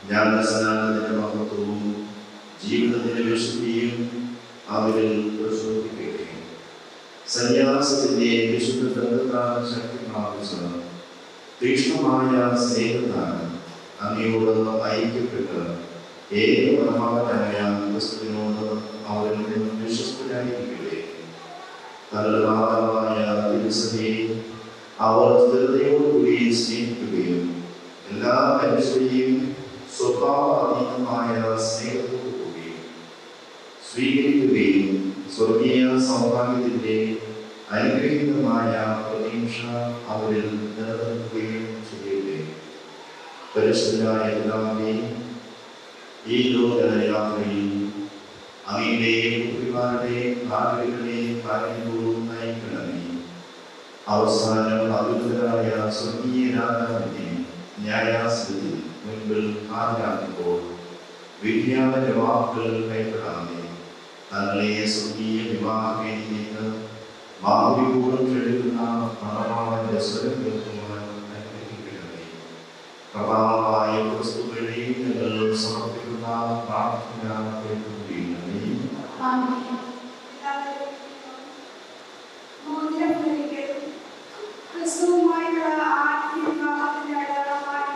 ജ്ഞാനസ്നാനത്തിന്റെ മഹത്വവും ജീവിതത്തിന്റെ വിശുദ്ധിയും അവരിൽ പ്രചോദിപ്പിക്കട്ടെ. സന്യാസത്തിന്റെ വിശുദ്ധ ബന്ധത്താൽ ശക്തി പ്രാപിച്ച തീക്ഷ്ണമായ സ്നേഹത്താൽ അങ്ങയോട് ഐക്യപ്പെട്ട് ഏകപരമാവനായ ക്രിസ്തുവിനോട് അവരിൽ നിന്നും വിശ്വസ്തരായിരിക്കട്ടെ. തലവാദമായ തിരുസഭയെ അവർ സ്ഥിരതയോടുകൂടി സ്നേഹിക്കുകയും എല്ലാ മനുഷ്യരെയും സ്വഭാവ അതീതമായ സ്നേഹത്തോടുകൂടി സ്വീകരിക്കുകയും സ്വർഗീയ സൗഭാഗ്യത്തിന്റെ അനുഗ്രഹീതമായ പ്രതീക്ഷ അവരിൽ നിലനിർത്തുകയും ചെയ്യട്ടെ. പരിശുദ്ധനായ പിതാവേ, ഈ ലോകയാത്രയിൽ അങ്ങയുടെ പുത്രിമാരുടെയും നാടുകളുടെയും കാര്യങ്ങളും നയിക്കണമേ. അവസാനം അത്ഭുതരായ സ്വർഗീയ രാജാവിന്റെ ന്യായാസനത്തിൽ മുൻപിൽ ഹാജരാക്കുമ്പോൾ വിജ്ഞാപന വാക്കുകൾ കൈപ്പെടാതെ തങ്ങളെ സ്വർഗീയ വിവാഹവേദിയിലേക്ക് മാധുര്യപൂർവ്വം ക്ഷണിക്കുന്ന മണവാളന്റെ സ്വരം കേൾക്കുവാൻ അനുഗ്രഹിക്കണമേ. പ്രഭാവമായ ക്രിസ്തു വഴി ഞങ്ങൾ സമർപ്പിക്കുന്ന പ്രാർത്ഥന കേൾക്കുകയുമേ. ക്രിസ്തുവുമായുള്ള ആത്മീയവിവാഹത്തിന്റെ അടയാളമായ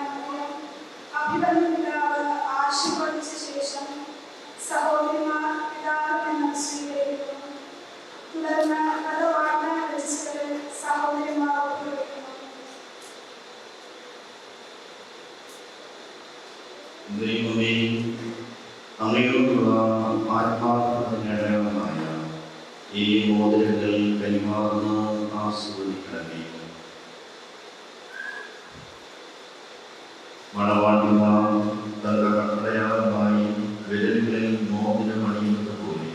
അഭിവന്ദ പിതാവ് ആശീർവദിച്ച ശേഷം സഹോദരിമാർ പിതാവിനെ സ്വീകരിക്കുന്നു. തുടർന്ന് പദവാഗ്ദാന രജിസ്റ്ററിൽ സഹോദരിമാർ ഒപ്പുവെക്കുന്നു. ദൈവമേ, അങ്ങയോടുള്ള ആത്മാർത്ഥതയുടെ അടയാളമായ ഈ മോതിരങ്ങൾ കൈമാറുന്ന ആസ്വദിക്കണമേ. മണവാട്ടിമാർ തന്റെ അടയാളമായി വിരലുകളിൽ മോതിരം അണിയുന്നത് പോലെ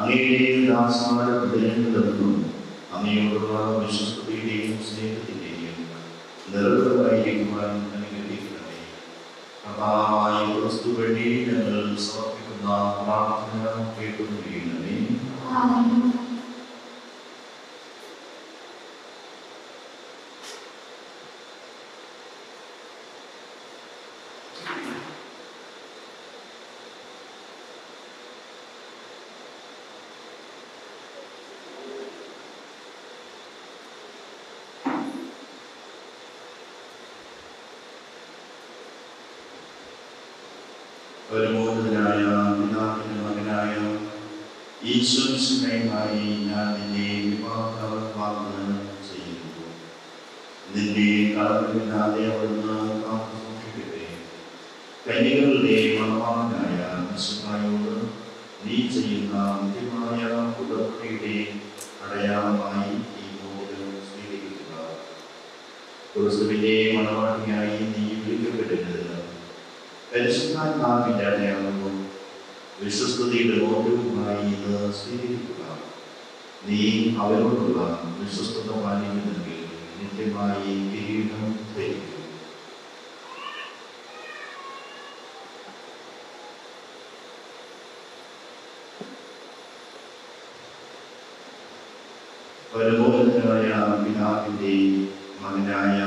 അങ്ങയുടെ ദാസന്മാരുടെ ഹൃദയങ്ങളിലെന്നും അങ്ങയോടുള്ള വിശ്വസ്തയുടെയും സ്നേഹത്തിന്റെയും നിരന്തരമായിരിക്കുവാൻ അനുഗ്രഹിക്കണമേ. കർത്താവായ ക്രിസ്തു വഴി ഞങ്ങൾ സമർപ്പിക്കുന്ന പ്രാർത്ഥന കേട്ടുകൊണ്ടിരിക്കണമേ. പരിമോചനായ പിതാവിന്റെ മകനായ ഈശ്വരനുമായി ഞാൻ നിന്നെ വിവാഹവാഗ്ദാനം ചെയ്യുന്നു. നിന്നെ കളവില്ലാതെ അവിടുന്ന് കാത്തു സൂക്ഷിക്കട്ടെ. കന്യകളുടെ മണവാളനായ മിശിഹായോട് നീ ചെയ്യുന്ന അന്ത്യമായ ഉടമ്പടിയുടെ അടയാളമായി ഈ മോതിരം സ്വീകരിക്കുക. ക്രിസ്തുവിന്റെ മണവാട്ടിയായി നീ വിളിക്കപ്പെടരുത്. പരിശുദ്ധാത്മാവിന്റെ അടയാളവും വിശ്വസ്തയുടെ മോതിരവുമായി ഇത് സ്വീകരിക്കുക. നീ അവരോടുള്ള വിശ്വസ്തത പാലിക്കുന്നെങ്കിൽ നിത്യമായി കിരീടം ധരിക്കും. പരമോന്നതനായ പിതാവിന്റെ മകനായ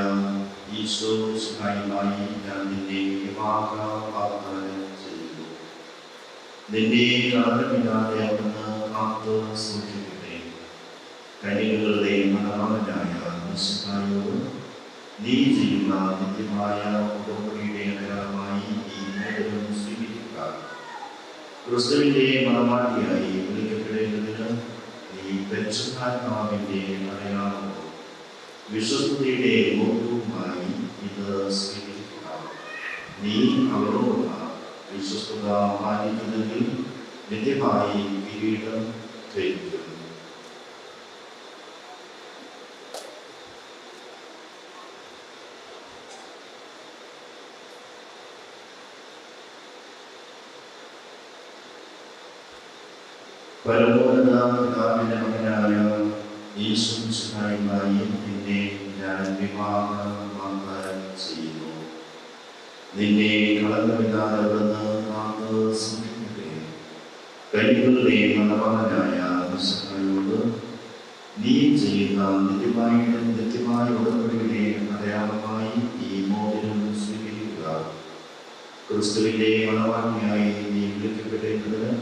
ഈശോ മിശിഹായുമായി ഞാൻ നിന്നെ വിവാഹ വാഗ്ദാനം ചെയ്യുന്നു. നിന്നെ കളങ്കമില്ലാതെ അവിടുന്ന് കാത്ത് സൂക്ഷിക്കട്ടെ. കന്യകളുടെ മണവാളനായ മിശിഹായോട് നീ ചെയ്യുന്ന നിത്യമായ ഉടമ്പടിയുടെ അടയാളമായി ഈ മോതിരം സ്വീകരിക്കുക. ക്രിസ്തുവിന്റെ മണവാട്ടിയായി വിളിക്കപ്പെടേണ്ടതിന് നീ പരിശുദ്ധാത്മാവിന്റെ അടയാളവും വിശ്വസ്തയുടെ മോതിരവുമായി ഇത് സ്വീകരിക്കുക. നീ അവരോടുള്ള വിശ്വസ്തത പാലിക്കുന്നെങ്കിൽ നിത്യമായി കിരീടം ധരിക്കും. പരമോന്നത പിതാവിന്റെ മകനായ യേശു മിശിഹായുമായി നിന്നെ ഞാൻ വിവാഹ വാഗ്ദാനം ചെയ്യുന്നു. നിന്നെ കളങ്കമില്ലാതെ അവിടുന്ന് കാത്ത് സൂക്ഷിക്കട്ടെ. കന്യകളുടെ മണവാളനായ മിശിഹായോട് നീ ചെയ്യുന്ന നിത്യമായ ഉടമ്പടിയുടെ അടയാളമായി ഈ മോതിരം സ്വീകരിക്കുക. ക്രിസ്തുവിന്റെ മണവാട്ടിയായി നീ വിളിക്കപ്പെടേണ്ടതിന്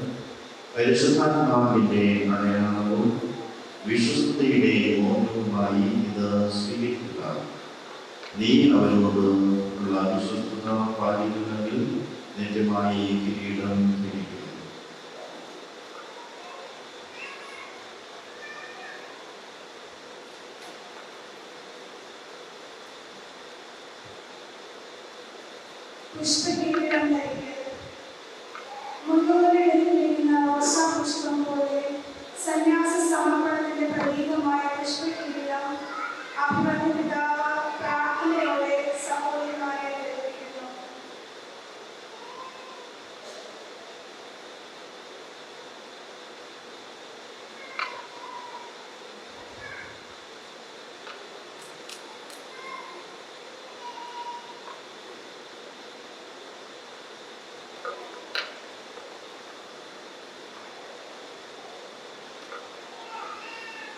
പരിശുദ്ധാത്മാവിന്റെ അടയാളവും വിശ്വസ്തയുടെ മോതിരവുമായി ഇത് സ്വീകരിക്കുക. നീ അവരോട് ഉള്ള വിശ്വസ്തത പാലിക്കുന്നെങ്കിൽ നിത്യമായി കിരീടം ധരിക്കും. പുഷ്പകിരീടം ധരിക്കരുത്. മുന്നോടിയെടുത്തിരിക്കുന്ന റോസാപുഷ്പം പോലെ സന്യാസ സമർപ്പണത്തിന്റെ പ്രതീകമായ പുഷ്പകിരീടം അഭിമന്യ പിതാവ് പ്രാർത്ഥനയോടെ സഹോദരിമാരെ ധരിപ്പിക്കുന്നു.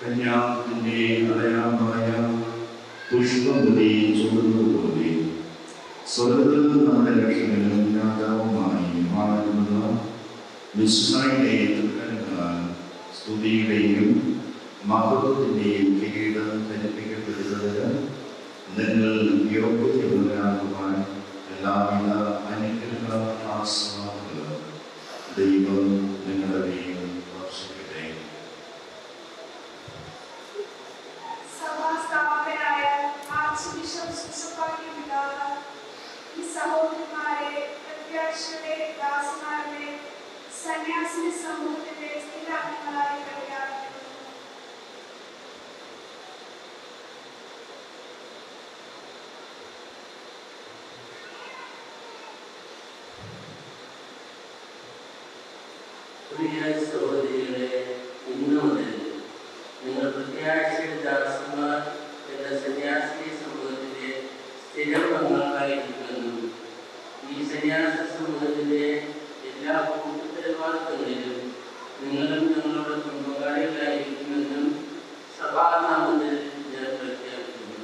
കന്യാത്തിന്റെ അടയാളമായ പുഷ്പമുടി ചുവന്നുപോലെ സ്വർഗ്ഗത്തിൽ നമ്മുടെ രക്ഷകനും രാജാവുമായി വാഴുന്ന മിശിഹായുടെ തൃക്കരങ്ങളാൽ സ്തുതിയുടെയും മഹത്വത്തിന്റെയും കിരീടം ധരിപ്പിക്കപ്പെടുന്നതിന് നിങ്ങൾ യോഗ്യതയുള്ളവരാകുവാൻ എല്ലാവിധ അനുഗ്രഹ ആസ്വാദങ്ങളും ദൈവം നിങ്ങളുടെ മേൽ വർഷിക്കട്ടെ. സഭാസ്ഥാപകനായ ആർച്ച് ബിഷപ്പ് സുസപ്പാക്കി പിതാവ് ഈ സഹോദരിമാരെ പ്രത്യാശയുടെ ദാസന്മാരുടെ സന്യാസിനി സമൂഹത്തിന്റെ സ്ഥിരാംഗങ്ങളായി പ്രഖ്യാപിക്കുന്നു. പ്രിയ സഹോദരികളെ, ഇന്നു മുതൽ നിങ്ങൾ പ്രത്യാശയുടെ ദാസന്മാർ എന്ന സന്യാസി സമൂഹത്തിന്റെ സ്ഥിരം അംഗങ്ങളായിരിക്കുമെന്നും ഈ സന്യാസ സമൂഹത്തിന്റെ എല്ലാ ഉത്തരവാദിത്തങ്ങളിലും നിങ്ങളും ഞങ്ങളോടൊപ്പം പങ്കാളികളായിരിക്കുമെന്നും സഭാനാമത്തിൽ ഞാൻ പ്രഖ്യാപിക്കുന്നു.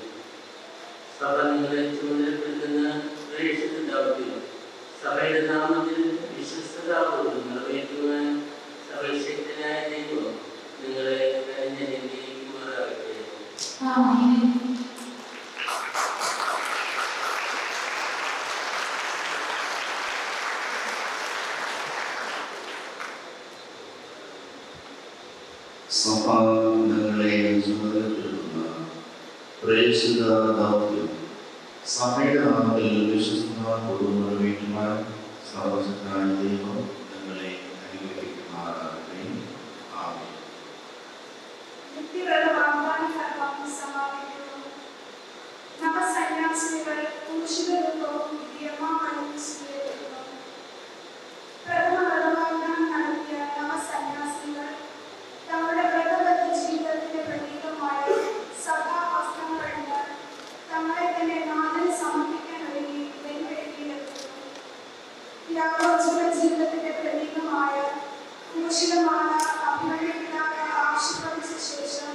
സഭ നിങ്ങളെ ചുമതലപ്പെടുത്തുന്ന പ്രേക്ഷിത ദൗത്യം സഭയുടെ നാമത്തിൽ വിശ്വസ്തതാപൂർവ്വം നിറവേറ്റുവാൻ സർവശക്തനായ ദൈവം നിങ്ങളെ അനുഗ്രഹിക്കുമാറാകട്ടെ. സഭ നിങ്ങളെ ചുമതലപ്പെടുത്തുന്ന പ്രേക്ഷിത ദൗത്യം സഭയുടെ നാമത്തിൽ വിശ്വസിക്കുന്ന കുടുംബ വീട്ടുമാർ സർവശക്തനായ ദൈവം ഞങ്ങളെ അനുഗ്രഹിക്കുമാറാകട്ടെ. ആമേൻ. നിത്യവ്രത വാഗ്ദാനം കർത്താവ് സമാപിക്കുന്നു. നവസന്യാസിനികൾ ക്രൂശിതരൂപവും ദിവ്യമായും സ്വീകരിക്കുന്നു. പ്രഥമ വ്രതവാഗ്ദാനം നടത്തിയ നവസന്യാസിനികൾ തങ്ങളുടെ വ്രതബദ്ധ ജീവിതത്തിന്റെ പ്രതീകമായ സഭാവസ്ത്രങ്ങളണിഞ്ഞ് തങ്ങളെ തന്നെ നാഥന് സമർപ്പിക്കാൻ ഒരുങ്ങി ബലിവേദിയിലെത്തുന്നു. യാഗോജ്വല ജീവിതത്തിന്റെ പ്രതീകമായ ക്രൂശിതമായ അഭിമന്യപിതാവ് ആശീർവദിച്ച ശേഷം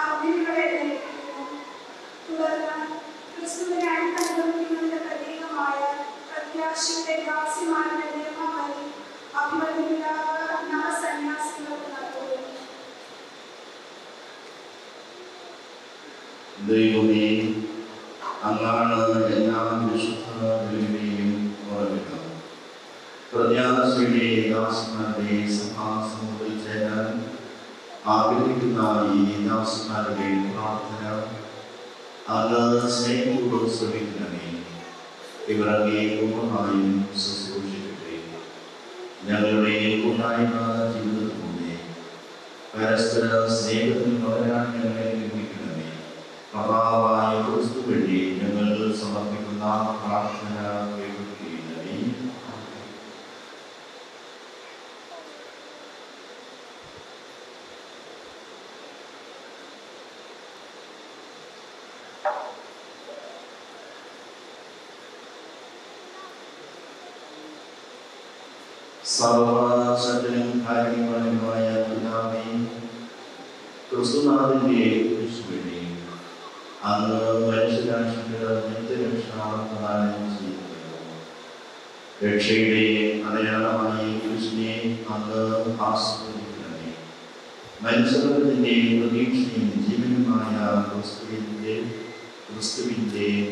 അഗ്നികളെ ധരിപ്പിക്കുന്നു. തുടർന്ന് ക്രിസ്തുവിനെ അടുത്തനുഭവിക്കുന്നതിന്റെ പ്രതീകമായ പ്രത്യാശയുടെ ദാസിമാരുടെ നിയമബലി അഭിമന്യപിതാവ് നവസന്യാസികൾക്ക് നൽകുന്നു. ദൈവമേ, അങ്ങാണ് എല്ലാ വിശുദ്ധ ബലികളെയും ഓർമ്മിക്കണം. പ്രത്യാശയുടെ ദാസന്മാരുടെ സഭാസമൂഹത്തിൽ ചേരാൻ ആഗ്രഹിക്കുന്ന ഈ ദാസന്മാരുടെ പ്രാർത്ഥന അങ്ങ് സ്നേഹപൂർവ്വം ശ്രമിക്കണമേ. ഇവർ അങ്ങേ പൂർണ്ണമായും ശുശ്രൂഷിക്കട്ടെ. ഞങ്ങളുടെ കൂട്ടായ്മ ജീവിതത്തിലൂടെ പരസ്പര സ്നേഹത്തിൽ വളരാൻ ഞങ്ങളെ നിർമ്മിക്കണമേ. കർത്താവായ ക്രിസ്തു വഴി ഞങ്ങൾ സമർപ്പിക്കുന്ന പ്രാർത്ഥന കേൾക്കുകയില്ലമേ. സർവശക്തനും കാര്യങ്ങളുമായ പിതാവേ, ക്രിസ്തുനാഥന്റെ കുരിശുവഴി അങ്ങ് മനുഷ്യരാശിക്ക് നിത്യരക്ഷാദാനം ചെയ്തിരുന്നു. രക്ഷയുടെ അടയാളമായി കുരിശിനെ അങ്ങ് ആസ്വദിക്കണമേ. മനുഷ്യവർഗത്തിന്റെ പ്രതീക്ഷയും ജീവനുമായ ക്രിസ്തുവിന്റെ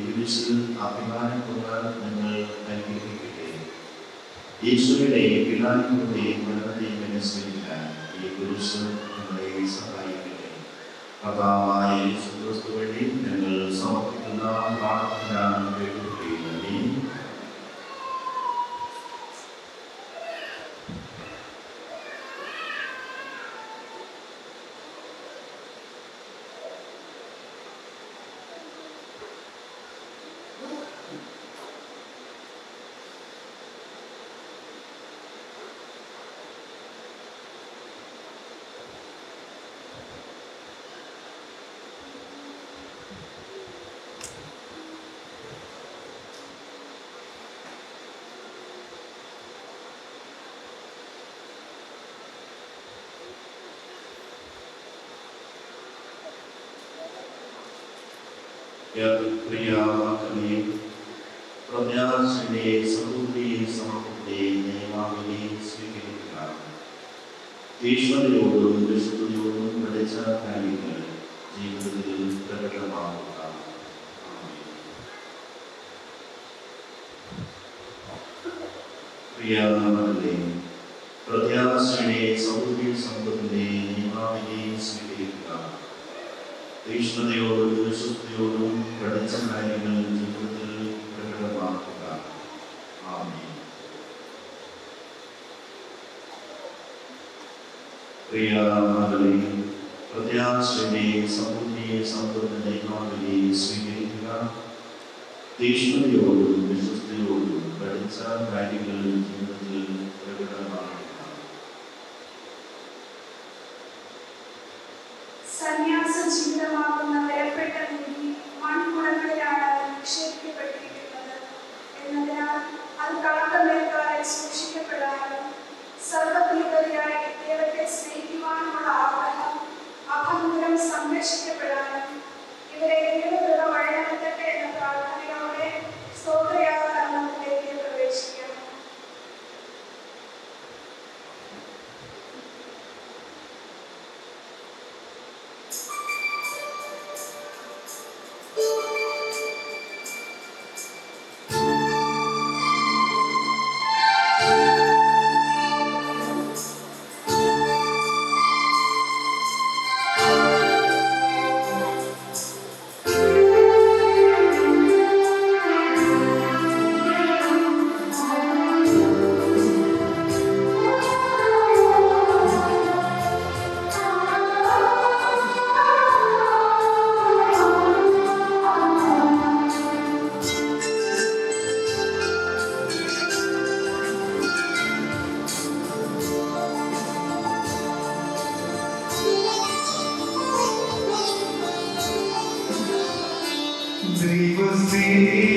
കുരിശിൽ അഭിമാനം കൊണ്ടാൽ ഞങ്ങൾ അനുഗ്രഹിക്കട്ടെ. ഈശോയുടെ പിതാവിന്റെ മരണത്തെ അനുസ്മരിക്കാൻ ഈ കുരിശ് ഞങ്ങളെ സഹായിക്കട്ടെ. കർത്താവായ യേശു ക്രിസ്തു വഴി ഞങ്ങൾ സമർപ്പിക്കുന്ന പ്രാർത്ഥന കേൾക്കുകയില്ലമേ. പ്രിയവാക്കളെ, പ്രത്യാശയുടെ സമൃദ്ധി സമർപ്പത്തെ നിയമാവലി സ്വീകരിക്കുക. ഈശ്വരയോടും വിശുദ്ധിയോടും പഠിച്ച കാര്യങ്ങൾ ജീവിതത്തിൽ പ്രകടമാക്കുക. പ്രിയവാക്കളെ, പ്രത്യാശയുടെ സമൃദ്ധി സമ്പത്തിന്റെ നിയമാവലി സ്വീകരിക്കുക. തീഷ്ണതയോടും വിശുദ്ധിയോടും പഠിച്ച കാര്യങ്ങൾ ജീവിതത്തിൽ പ്രകടമാക്കുക. ആമേൻ. പ്രിയവാക്കളെ, പ്രത്യാശയുടെ സമൃദ്ധിയെ സമ്പത്തിന്റെ നിയമാവലി സ്വീകരിക്കുക. തീഷ്ണതയോടും വിശുദ്ധിയോടും പഠിച്ച കാര്യങ്ങൾ ജീവിതത്തിൽ പ്രകടമാക്കുക. സന്യാസ ജീവിതമാകുന്ന വിലപ്പെട്ട നിധി മൺകുടങ്ങളിലാണ് നിക്ഷേപിക്കപ്പെട്ടിരിക്കുന്നത് എന്നതിനാൽ അത് കളങ്കമേൽക്കാതെ സൂക്ഷിക്കപ്പെടാനും സർവ്വപ്രീതയായി ദൈവത്തെ സ്നേഹിക്കുവാനുമുള്ള ആഗ്രഹം അഭംഗുരം സംരക്ഷിക്കപ്പെടാനും ഇവരെ ദൈവകൃപ വഴിനടത്തട്ടെ എന്ന പ്രാർത്ഥനയോടെ സ്തോത്രയാഗത്തിലേക്ക് പ്രവേശിക്കണം. Thank you.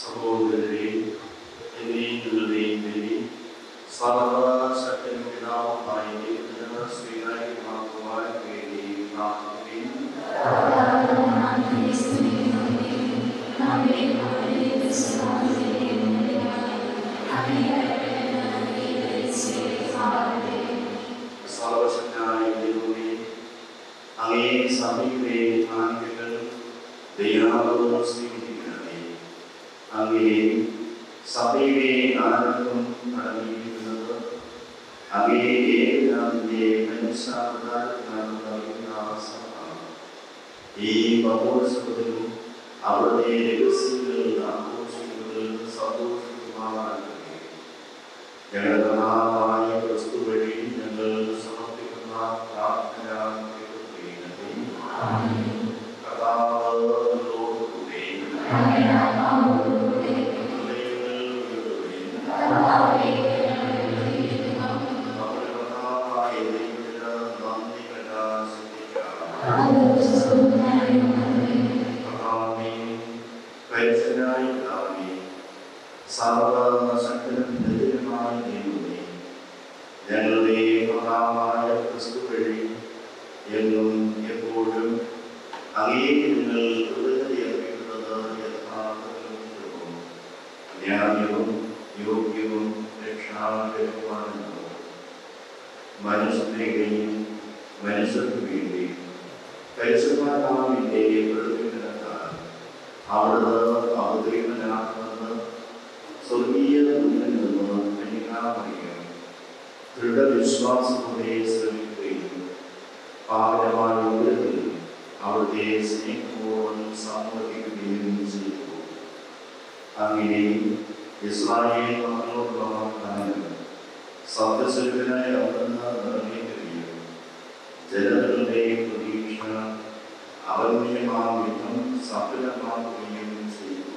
സഹോദരരെ, എന്നെയും നിങ്ങളുടെയും പേരിൽ സർവ്വശക്തനും പിതാവുമായ ദൈവത്തിന് സ്വീകാര്യമാക്കുവാൻ വേണ്ടി പ്രാർത്ഥിക്കുകയും സർവശക്തനായ ദൈവമേ, അങ്ങേ സഭയുടെ കാണിക്കകൾ ദയാപൂർവ്വം സ്വീകരിക്കണമേ. അങ്ങേ സഭയുടെ ആനന്ദം അടങ്ങിയിരിക്കുന്നത് അങ്ങേ ഏകനാഥന്റെ മനുഷ്യാവതാരത്തിനാണ് നൽകുന്ന സഭ. ഈ മഹോത്സവത്തിലും അവിടുത്തെ രഹസ്യങ്ങൾ ആഘോഷിക്കുന്നതിൽ സന്തോഷിക്കുമാറാകട്ടെ. ഞങ്ങളുടെ ക്രിസ്തു വഴി ഞങ്ങൾ സമർപ്പിക്കുന്ന പ്രാർത്ഥന കേൾക്കുകയും കഥാവോടുകൂടെ സർവശക്തനും ദൈവമായ ദൈവമേ, ഞങ്ങളുടെ മഹാമായ ക്രിസ്തു വഴി എന്നും എപ്പോഴും അങ്ങേക്ക് നിങ്ങൾ കൃതജ്ഞതയർപ്പിക്കുന്നത് യഥാർത്ഥവും ന്യായവും യോഗ്യവും രക്ഷാകരവുമാണെന്ന് മനുഷ്യനെയും മനുഷ്യർക്ക് വേണ്ടി പരിശുദ്ധാത്മാവിന്റെ പ്രതിഫലനത്താൽ അവിടുന്ന് അവതരിക്കനാകുന്നത് സ്വർഗീയ ദൂതനിൽ നിന്ന് കന്യകാമറിയം ദൃഢവിശ്വാസത്തോടെ ശ്രമിക്കുകയും പാവനമായ ഉയരത്തിൽ അവിടുത്തെ സ്നേഹപൂർവ്വം സമ്മതിക്കുകയും ചെയ്തു. അങ്ങനെ ഇസ്രായേൽ മക്കളോടുള്ള വാഗ്ദാനം സത്യസ്വരൂപനായ അവിടുന്ന് നിറവേറ്റുകയും ജനതകളുടെ പ്രതീക്ഷ അവന്യമാം വിധം സഫലമാക്കുകയും ചെയ്തു.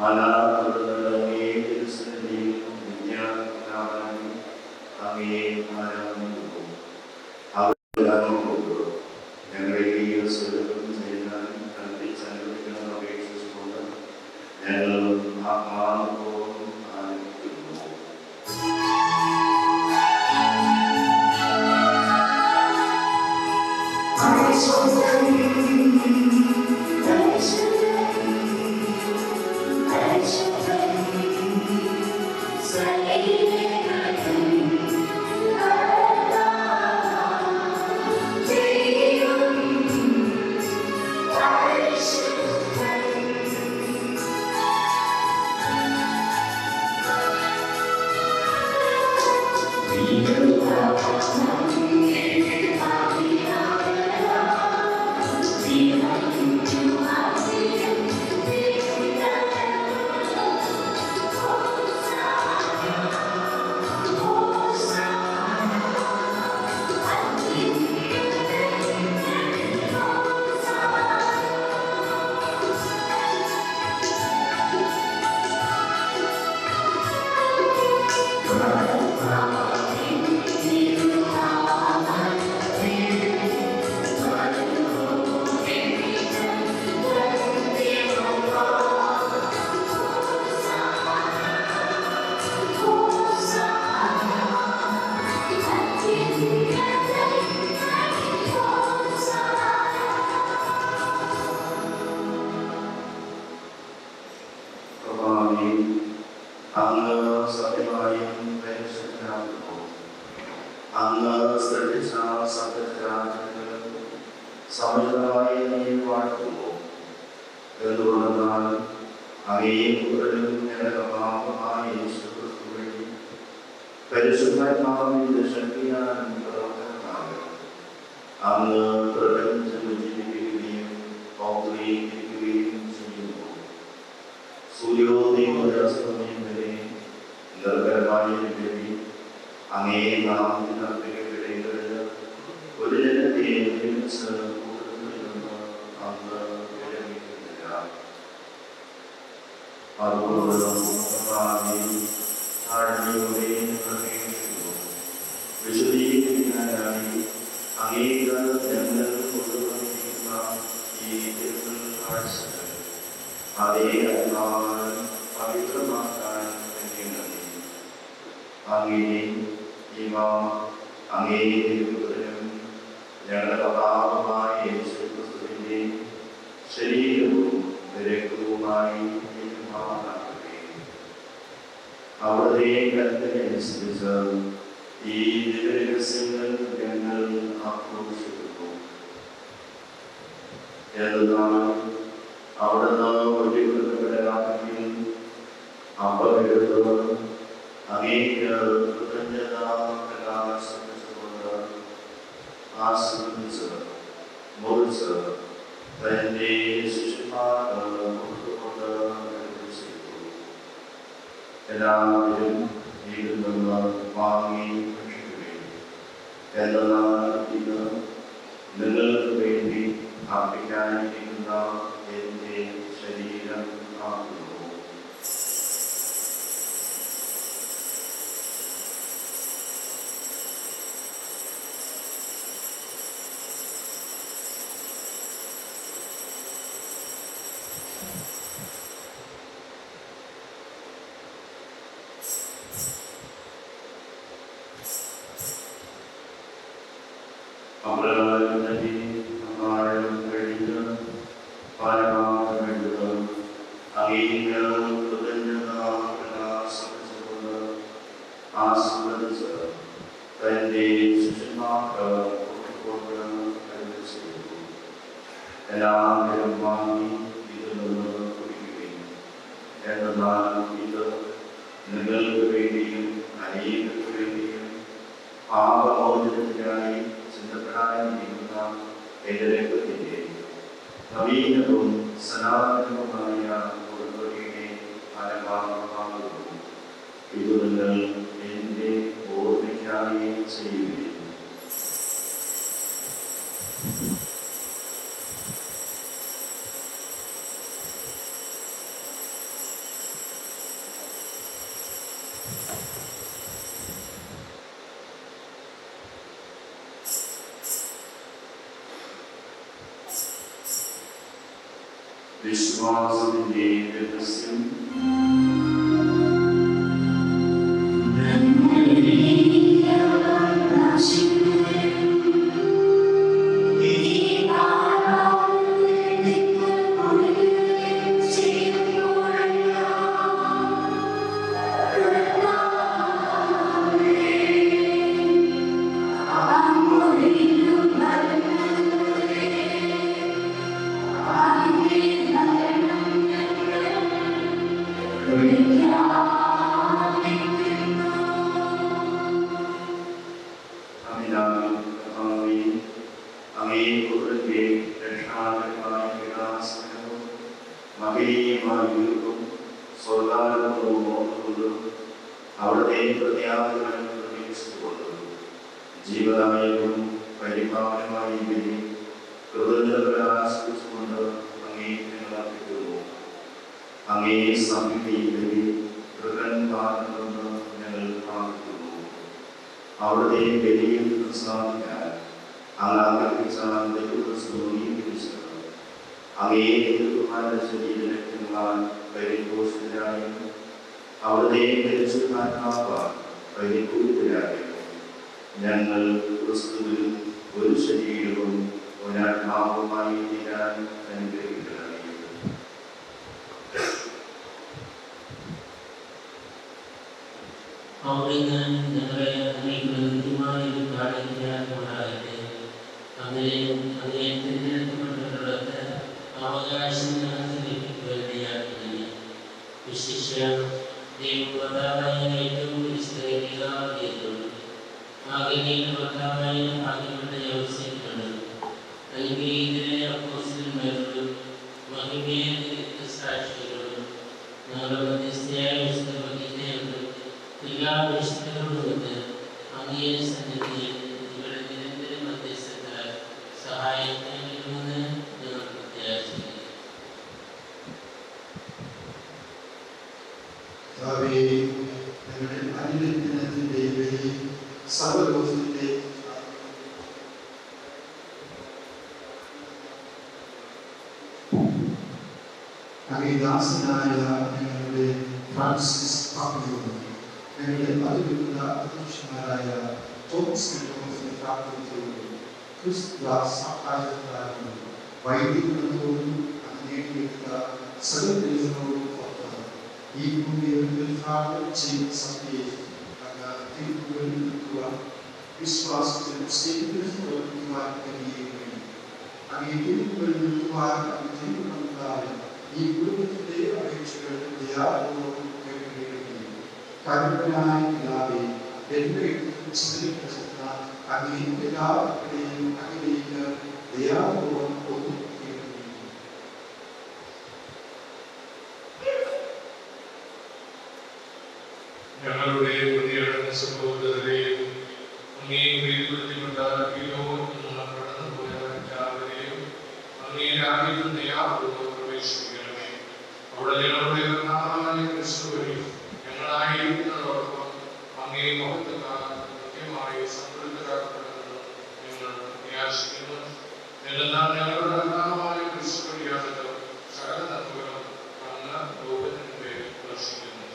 അങ്ങേ തിരുസന്നിധിയിൽ വിജ്ഞാപനം അങ്ങേ ആരാധിക്കുന്നു. ഞങ്ങളുടെ ഈ സ്വരൂപം ചെയ്യാൻ കൽപ്പിച്ചനുവദിക്കണം അപേക്ഷിച്ചുകൊണ്ട് ഞങ്ങൾ ആത്മാനന്ദപൂർവ്വം ആരംഭിക്കുന്നു. അങ്ങ് സത്യമായും പരിശുദ്ധനാകുന്നു. അങ്ങ് സൃഷ്ടിച്ച സകലരാജ്യങ്ങളും സമൃദ്ധമായി നീ വാഴ്ത്തുന്നു. എന്തുകൊണ്ടെന്നാൽ അങ്ങയെ പുത്രനും ഞങ്ങളുടെ പാപമായ യേശുക്രിസ്തു വഴി പരിശുദ്ധാത്മാവിന്റെ ശക്തിയാലും പ്രവർത്തനമാകും. അങ്ങ് പ്രപഞ്ചം ജീവിപ്പിക്കുകയും പൗത്രീകരിക്കുകയും ചെയ്യുന്നു. സൂര്യോദയോദയാസ്തമയം വരെ നിർഭരമായ വ്യക്തി അങ്ങേ നാമത്തിൽ അർപ്പിക്കപ്പെടേണ്ടത് ഒരു ജനത്തെ ഒരുമിച്ച് കൂട്ടുന്നതിലൊന്ന് അങ്ങ് വിരമിക്കുന്നില്ല. അതുകൊണ്ട് താഴ്മയോടെ നിർവഹിക്കുന്നു. വിശദീകരിക്കാനായി അങ്ങേക്ക് ഞങ്ങൾ കൊണ്ടുവന്നിരിക്കുന്ന ഈ കാഴ്ചകൾ അതേ ആത്മാവാൽ പവിത്രമാക്കാൻ കഴിയുന്നത് അങ്ങേ ഇവ അങ്ങേ ദൈവപുത്രനും ഞങ്ങളുടെ കർത്താവുമായ യേശുക്രിസ്തുവിന്റെ ശരീരവും രക്തവുമായി പെരുമാറാകട്ടെ. അവിടുത്തെ കൽപ്പനയനുസരിച്ച് ഈ ദിവ്യരഹസ്യങ്ങൾ ഞങ്ങൾ ആഘോഷിക്കുന്നു. എന്നാൽ അവിടുന്ന് ഒഴിവുകളാണെങ്കിൽ അപകടത്ത് അങ്ങേക്ക് കൃതജ്ഞത പ്രകാശിപ്പിച്ചുകൊണ്ട് ആസ്വദിച്ച് മുറിച്ച് തന്റെ ശിഷ്യന്മാർക്ക് കൊടുത്തുകൊണ്ട് ചെയ്തു. എല്ലാവരും ഇതിൽ നിന്ന് വാങ്ങി ഭക്ഷിക്കുകയും എന്നാൽ ഇത് നിങ്ങൾക്ക് വേണ്ടി അർപ്പിക്കാനിരിക്കുന്ന എന്റെ ശരീരം ആകുന്നു. എല്ലാവരും വാങ്ങി ഇതിൽ നിന്ന് കുടിക്കുകയും എന്നാൽ ഇത് നിങ്ങൾക്ക് വേണ്ടിയും അനേകർക്ക് വേണ്ടിയും പാപമോചനത്തിനായി ചിന്തപ്പെടാനിരിക്കുന്ന എന്റെ രക്തത്തിന്റെ നവീനവും സനാതനവുമായ ഉടമ്പടിയുടെ ഫലഭാഗമാകുന്നു. ഇത് നിങ്ങൾ എന്റെ ഓർമ്മയ്ക്കായി ചെയ്യുകയും വിശ്വാസത്തിന്റെ രഹസ്യം. അവിടുത്തെ പ്രത്യാഗങ്ങൾ പ്രതീക്ഷിച്ചുകൊള്ളും. ജീവദായകവും പരിപാലനമായ ബലി കൃതജ്ഞത ആശ്രയിച്ചുകൊണ്ട് അങ്ങേ ഞങ്ങൾ അർപ്പിക്കുന്നു. അങ്ങേ സമീപി കൃതജ്ഞാണെന്ന് ഞങ്ങൾ പ്രാർത്ഥിക്കുന്നു. അവിടുത്തെ ബലിയിൽ പ്രസാദിക്കാൻ അങ്ങ് ആഗ്രഹിച്ച അങ്ങേ ശരീരങ്ങളാൽ പരിപോഷിതരായും അവിടുത്തെ പരിശുദ്ധാത്മാവാൽ പരിപൂരിതരായും ഞങ്ങൾ ക്രിസ്തുവിൽ ഒരു ശരീരവും ഒരാത്മാവുമായി തീരാൻ അനുഗ്രഹിക്കണമേ. അവിടുന്ന് ഞങ്ങളെ കൃത്യമായ ഒരു കാണിക്കാറുണ്ടാകട്ടെ. അങ്ങനെ തിരഞ്ഞെടുക്കപ്പെട്ടിട്ടുള്ളത് അവകാശം ഞങ്ങൾക്ക് ലഭിക്കുവാനിടയാക്കി. വിശിഷ്യ ദൈവപ്രധാനായ ഏറ്റവും വിസ്തരിക്കുകയും ആകെയും പ്രധാനമായ ഭാഗ്യപ്പെട്ട യോസേഫാണ്. അനുഗ്രഹീതരെ അപ്പോസ്തലന്മാരോടും മഹിമേയ സാക്ഷികളോടും ഞങ്ങളുടെ മധ്യസ്ഥയായ വിശുദ്ധ എല്ലാ വിശുദ്ധരോടുമൊത്ത് അങ്ങേ സന്നിധിയിൽ ഇവരുടെ നിരന്തര മധ്യസ്ഥത്താൽ സഹായിക്കണമെന്ന് ഞങ്ങൾ പ്രത്യാശിക്കുന്നു. ഞങ്ങളുടെ അനുദിനത്തിന്റെ ബലി സർവ്വലോകത്തിന്റെ അഭിദാസനായ ഞങ്ങളുടെ ഫ്രാൻസിസ് പാപ്പയോടും ഞങ്ങളുടെ അതിലുള്ള അധ്യക്ഷന്മാരായ തോമസ് പ്രാർത്ഥനയോടും ക്രിസ്തുദാസ് സഹായത്താലും വൈദികരോടും അത് നേടിയെടുത്ത സകലരോടും ഓർത്ത് ഈ ഭൂമിയിൽ ഉദ്ഘാടനം ചെയ്ത സഭയെ തീർപ്പുകളിൽ നിൽക്കുവാൻ വിശ്വാസത്തിലും സ്നേഹത്തിലും പ്രവർത്തിക്കുവാൻ കഴിയുകയും അങ്ങേ തീർപ്പുകളിൽ നിൽക്കുവാൻ തീരുമാനമുണ്ടാകും ഈ കുടുംബത്തിന്റെ അപേക്ഷകൾ ദയാപൂർവ്വം കേൾക്കുകയും കരുണയായ പിതാവേ എന്നെ ചിന്തപ്പെടുത്തുന്ന അങ്ങേ എല്ലാവരുടെയും അങ്ങനെയും ദയാപൂർവ്വം ഒതുക്കുകയും ഞങ്ങളുടെ പുതിയ സഹോദരരെയും അങ്ങേ പ്രിയപ്പെടുത്തിക്കൊണ്ട ഈ ലോകത്തിൽ നിന്ന് കടന്നുപോയ എല്ലാവരെയും അങ്ങേ രാജ്യത്തിൽ ദയാപൂർവ്വം പ്രവേശിപ്പിക്കണമേ. അവിടെ ഞങ്ങളുടെ നാഥായ ക്രിസ്തുവിൽ ഞങ്ങളായിരിക്കുന്നതോടൊപ്പം അങ്ങേ മഹത്വത്താൽ കൃത്യമായി സംതൃപ്തരാക്കണമെന്ന് ഞങ്ങൾ പ്രത്യാശിക്കുന്നു. എന്നാൽ ഞങ്ങളുടെ കർത്താവായ ക്രിസ്തു വഴിയാണല്ലോ സകല നന്മകളും അങ്ങ് ലോകത്തിന്മേ ദർശിക്കുന്നു.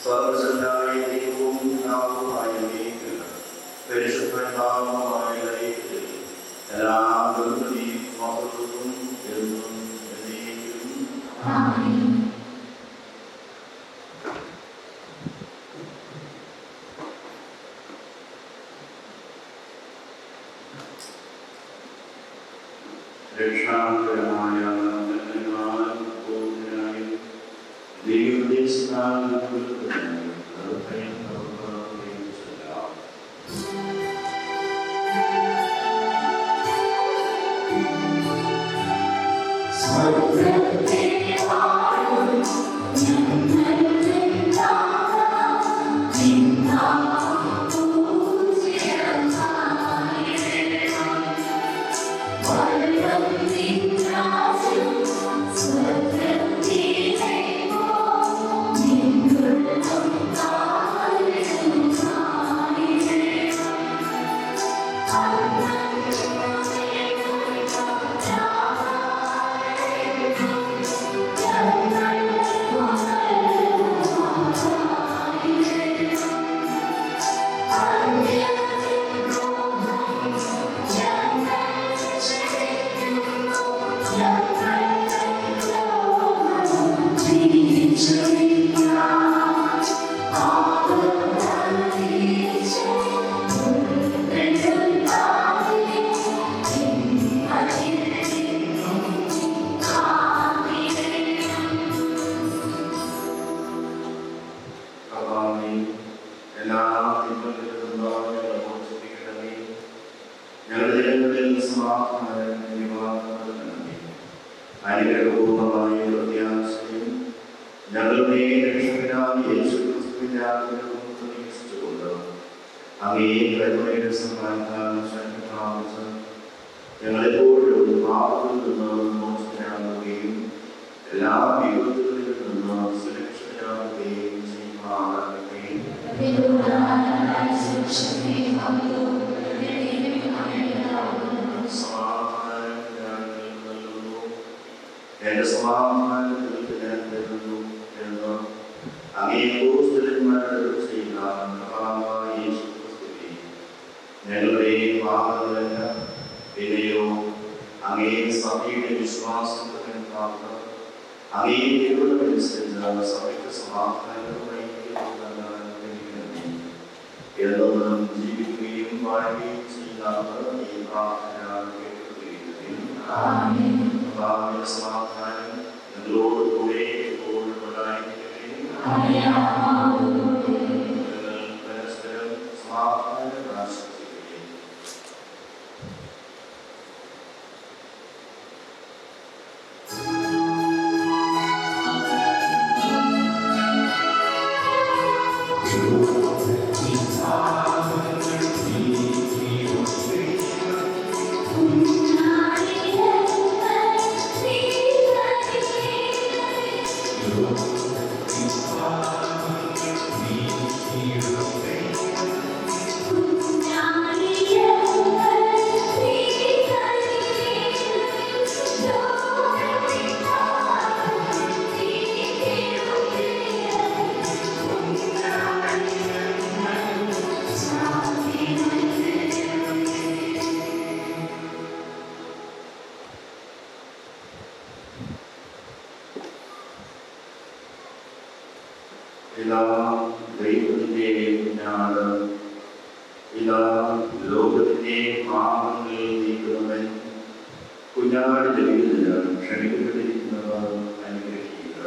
സർവ്വശക്തനായ ദൈവവും പിതാവുമായ പരിശുദ്ധനാമമായ ദൈവത്തിൽ എല്ലാ ബഹുമതിയും മഹത്വവും എന്നും എന്നേക്കും ആമേൻ. രക്ഷാകരമായ അനുഗ്രഹപൂർണമായ പ്രത്യാശയും ഞങ്ങളുടെ രക്ഷകനായ യേശുക്രിസ്തുവിന്റെ ആഗ്രഹവും പ്രതീക്ഷിച്ചുകൊണ്ട് അങ്ങേ കരുണയുടെ സഹായത്താൽ ശക്തി പ്രാപിച്ച് ഞങ്ങളെപ്പോഴും പാപത്തിൽ നിന്ന് മോചിതരാകുകയും എല്ലാ വിപത്തുകളിൽ നിന്ന് സുരക്ഷിതരാകുകയും ചെയ്യുമാറാകട്ടെ. എന്റെ സമാധാനത്തിൽ ഞാൻ തരുന്നു എന്ന് അങ്ങേ അപ്പോസ്തലന്മാരോട് ചെയ്ത കർത്താവായ യേശുക്രിസ്തുവേ, ഞങ്ങളുടെ പാപങ്ങളെല്ലാം പിന്നെയോ അങ്ങേ സഭയുടെ വിശ്വാസത്തിന് പ്രാപ്തം അങ്ങേ തിരുവനന്തപുരമനുസരിച്ച് സഭയ്ക്ക് സമാധാനമായി എന്നും ജീവിക്കുകയും വാഴുകയും ചെയ്യുന്ന ഈ പ്രാർത്ഥന കേൾക്കുകയും സമാധാനം ഞങ്ങളോട് കൂടെ എപ്പോഴും പരസ്പരം സമാധാനം ആശംസിക്കുകയും Thank you. എല്ലാ ദൈവത്തിൻ്റെയും കുഞ്ഞാട്, എല്ലാ ലോകത്തിൻ്റെയും പാപങ്ങൾ നീക്കുന്നവൻ, കുഞ്ഞാടിൻ്റെ വിരുദ്ധ ക്ഷണിക്കപ്പെട്ടിരിക്കുന്നവർ അനുഗ്രഹിക്കുക.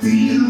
Thank you.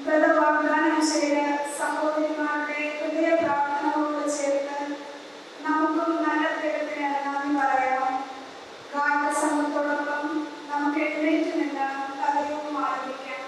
വ്രതവാഗ്ദാനം ചെയ്ത സഹോദരിമാരുടെ ഹൃദയ പ്രാർത്ഥനകളോട് ചേർത്ത് നമുക്കും നല്ല ദൈവത്തിന് നന്ദി പറയാം. ഗാനസംഘത്തോടൊപ്പം നമുക്ക് എഴുന്നേറ്റ് നിന്ന് കഥയും ആരംഭിക്കാം.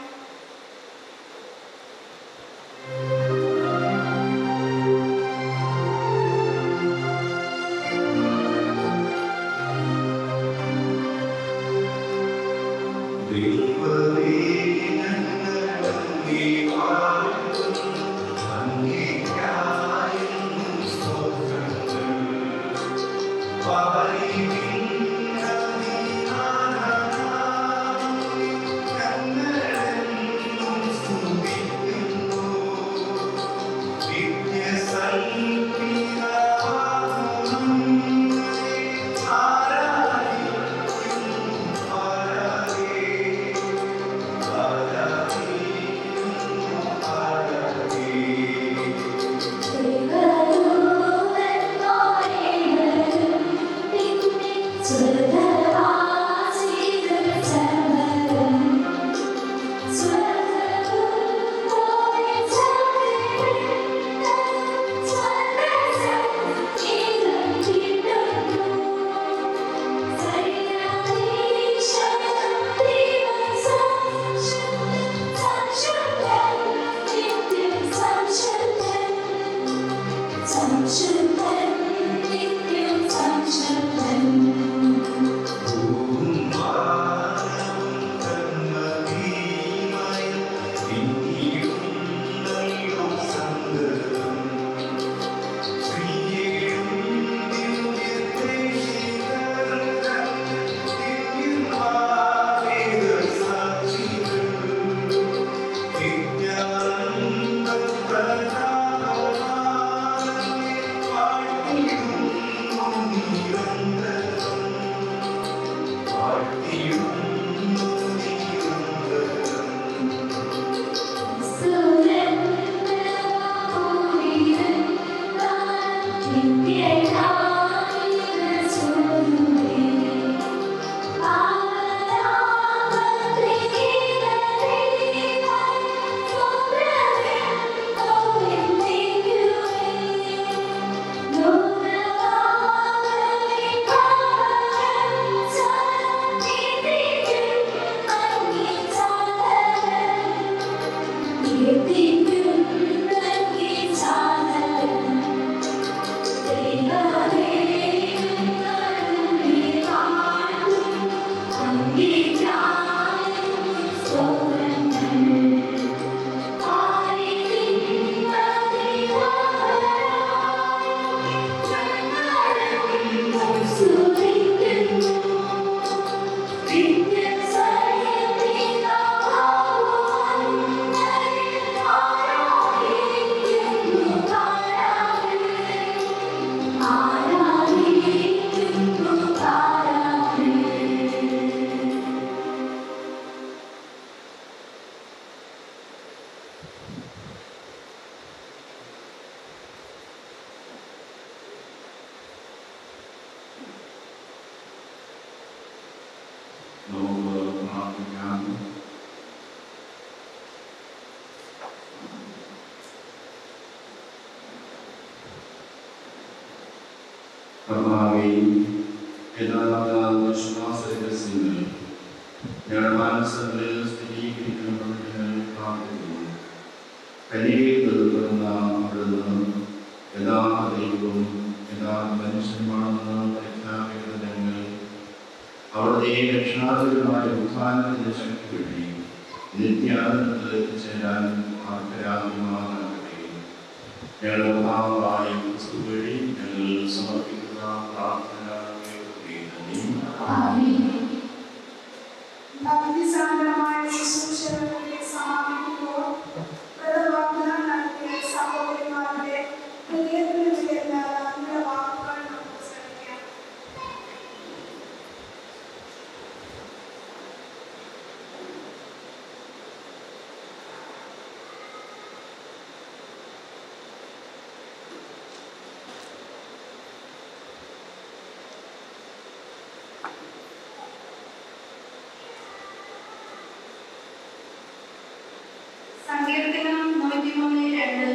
33:2.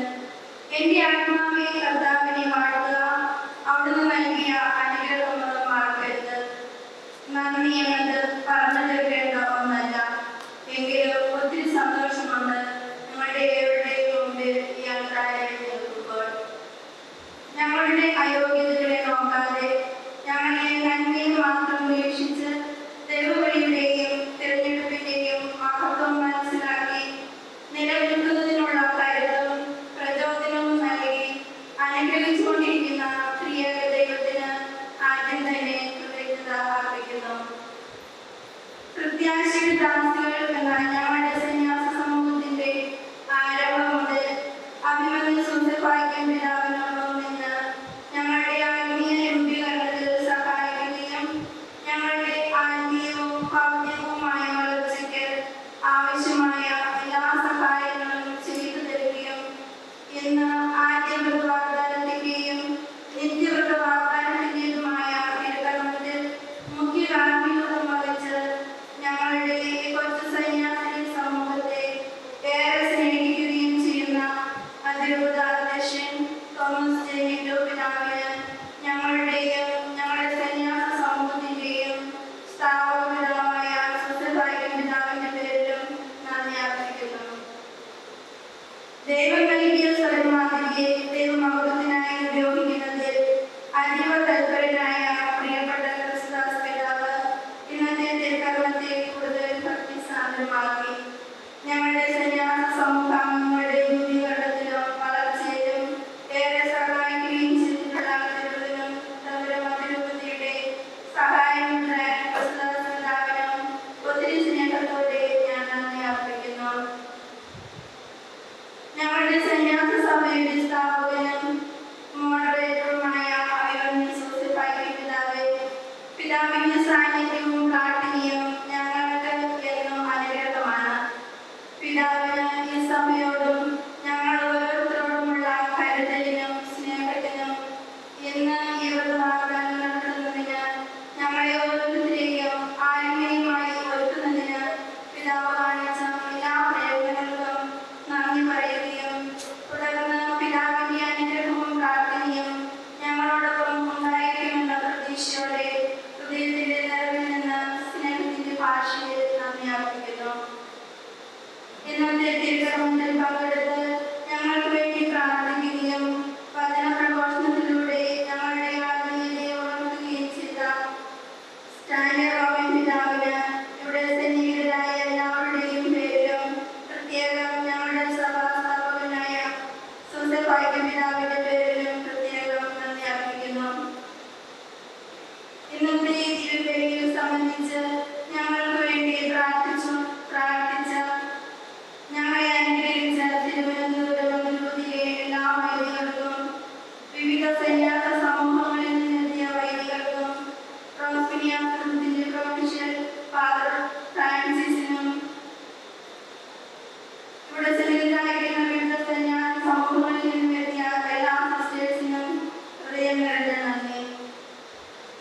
എന്റെ ആത്മാവേ കർത്താവിനെ വാഴ്ത്തുക, അവിടുന്ന് നൽകിയ അനുഗ്രഹമൊന്നും മറക്കരുത്. നന്ദി എന്നത് പറഞ്ഞു തീർക്കേണ്ട ഒന്നല്ല, എങ്കിലും ഒത്തിരി സന്തോഷമുണ്ട് ഞങ്ങളുടെ ഏവരുടെയും മുമ്പിൽ ഈ യാത്രയിൽ നിൽക്കുമ്പോൾ. ഞങ്ങളുടെ അയോഗ്യതകളെ നോക്കാതെ ഞങ്ങളെ നന്മയെ മാത്രം വീക്ഷിച്ച് ദൈവവിളിയുടെയും തിരഞ്ഞെടുപ്പിന്റെയും മഹത്വം മനസ്സിലാക്കി നിലനിൽക്കുന്നതിനുള്ള കരുത്തും പ്രചോദനവും നൽകി അനുഗ്രഹിച്ചുകൊണ്ടിരിക്കുന്ന പ്രിയ ദൈവത്തിന് ആദ്യം തന്നെ കൃതജ്ഞത അർപ്പിക്കുന്നു. പ്രത്യാശയുടെ ദാസികൾ എന്ന ഞങ്ങളുടെ സന്യാസ സമൂഹത്തിന്റെ ആരംഭം മുതൽ അഭിമന്യ സൂസപാക്യം പിതാവിനോടൊപ്പം നിന്ന് ഞങ്ങളുടെ ആത്മീയ രൂപീകരണത്തിൽ സഹായിക്കുകയും ഞങ്ങളുടെ ആത്മീയവും ഭൗതികവുമായ വളർച്ചയ്ക്ക് ആവശ്യമായ എല്ലാ സഹായങ്ങളും ചെയ്തു തരികയും ഇന്ന് ആദ്യവ്രത വാഗ്ദാനത്തിന്റെയും നിത്യവ്രത വാഗ്ദാനത്തിന്റേതുമായ തിരുക്കർമ്മത്തിൽ മുഖ്യ കാർമ്മികത്വം വഹിച്ച് ഞങ്ങളുടെ ഈ കൊച്ചു സന്യാസിനി സമൂഹത്തെ ഏറെ സ്നേഹിക്കുകയും ചെയ്യുന്ന അതിരൂപതാധ്യക്ഷൻ തോമസ് ജെ നെറ്റോ പിതാവിന് ഞങ്ങളുടെയും ഞങ്ങളുടെ സന്യാസ സമൂഹത്തിന്റെയും സ്ഥാപക പിതാവായ സൂസപാക്യം പിതാവിന്റെ പേരിലും നന്ദി അർപ്പിക്കുന്നു. ദൈവം നൽകിയ സ്വരമാതിരിയെ ദൈവമഹത്വത്തിനായി ഉപയോഗിക്കുന്നതിൽ അതീവ തൽപരനായ പ്രിയപ്പെട്ട ക്രിസ്തുദാസ് പിതാവ് ഇന്നത്തെ തിരുക്കർമ്മത്തെ കൂടുതൽ ഭക്തിസാന്ദ്രമാക്കി. ഞങ്ങളുടെ സന്യാസ സമൂഹാംഗങ്ങളുടെ രൂപീകരണത്തിലും വളർച്ചയിലും ഏറെ സഹായിക്കുകയും ചെയ്തിട്ടുള്ള തിരുവനും തമ്പുരാന്റെ സഹായമുണ്ടായ ക്രിസ്തുദാസ് പിതാവിനും ഒത്തിരി സ്നേഹത്തോടെ ഞാൻ നന്ദി അർപ്പിക്കുന്നു. ഞങ്ങളുടെ സന്യാസ സഭയുടെ സ്ഥാപകനും മോഡറേറ്ററുമായ അഭിമന്യ സൂസപാക്യം പിതാവേ, പിതാവിന്റെ സാന്നിധ്യവും പ്രാർത്ഥനയും ഞങ്ങൾക്ക് എന്നും അനുഗ്രഹമാണ്. പിതാവിന് ഈ സഭയോടും ഞങ്ങൾ ഓരോരുത്തരോടുമുള്ള കരുതലിനും സ്നേഹത്തിനും ഇന്ന് ഈ വ്രതവാഗ്ദാനം നടത്തുന്നതിന് ഞങ്ങളെ ഓരോരുത്തരെയും ആത്മീയമായി ഒരുക്കുന്നതിന് പിതാവ് കാണിച്ച എല്ലാ പ്രയത്നങ്ങൾക്കും നന്ദി പറയുകയും തുടർന്ന് പിതാവിന്റെ അനുഗ്രഹവും പ്രാർത്ഥനയും ഞങ്ങളോടൊപ്പം ഉണ്ടായിരിക്കുമെന്ന പ്രതീക്ഷയോടെ ഹൃദയത്തിന്റെ നിറവിൽ നിന്ന് സ്നേഹത്തിന്റെ ഭാഷയിൽ നന്ദി അർപ്പിക്കുന്നു. ഇന്നത്തെ തിരുക്കർമ്മത്തിൽ പങ്കെടുത്ത് ഞങ്ങൾക്ക് വേണ്ടി പ്രാർത്ഥിക്കുകയും വചന പ്രഘോഷണത്തിലൂടെ ഞങ്ങളുടെ ആത്മീയതയെ ഉണർത്തുകയും ചെയ്ത സ്റ്റാൻലി റോബിൻ പിതാവിന് ഇവിടെ സന്നിഹിതരായ എല്ലാവരുടെയും പേരിലും പ്രത്യേകം ഞങ്ങളുടെ സഭാ സ്ഥാപകനായ സൂസപാക്യം പിതാവിന്റെ പേരിലും പ്രത്യേകം നന്ദി അർപ്പിക്കുന്നു. ഇന്നത്തെ തിരുവലിയിൽ സംബന്ധിച്ച് ഞങ്ങൾക്ക് വേണ്ടി പ്രാർത്ഥിച്ച ഞങ്ങളെ അനുഗ്രഹിച്ച തിരുവനന്തപുരം രൂപതയിലെ എല്ലാ വൈദികർക്കും, വിവിധ സന്യാസ സമൂഹങ്ങളിൽ നിന്നെത്തിയ വൈദികർക്കും, റോസ്പിനിയാസത്തിന്റെ പ്രൊവിൻഷ്യൽ ഫാദർ ഫ്രാൻസിസിനും ഇവിടെ സന്നിഹിതരായിരിക്കുന്ന വിവിധ സന്യാസ സമൂഹങ്ങളിൽ നിന്നെത്തിയ എല്ലാ സിസ്റ്റേഴ്സിനും ഹൃദയം നിറഞ്ഞ നന്ദി.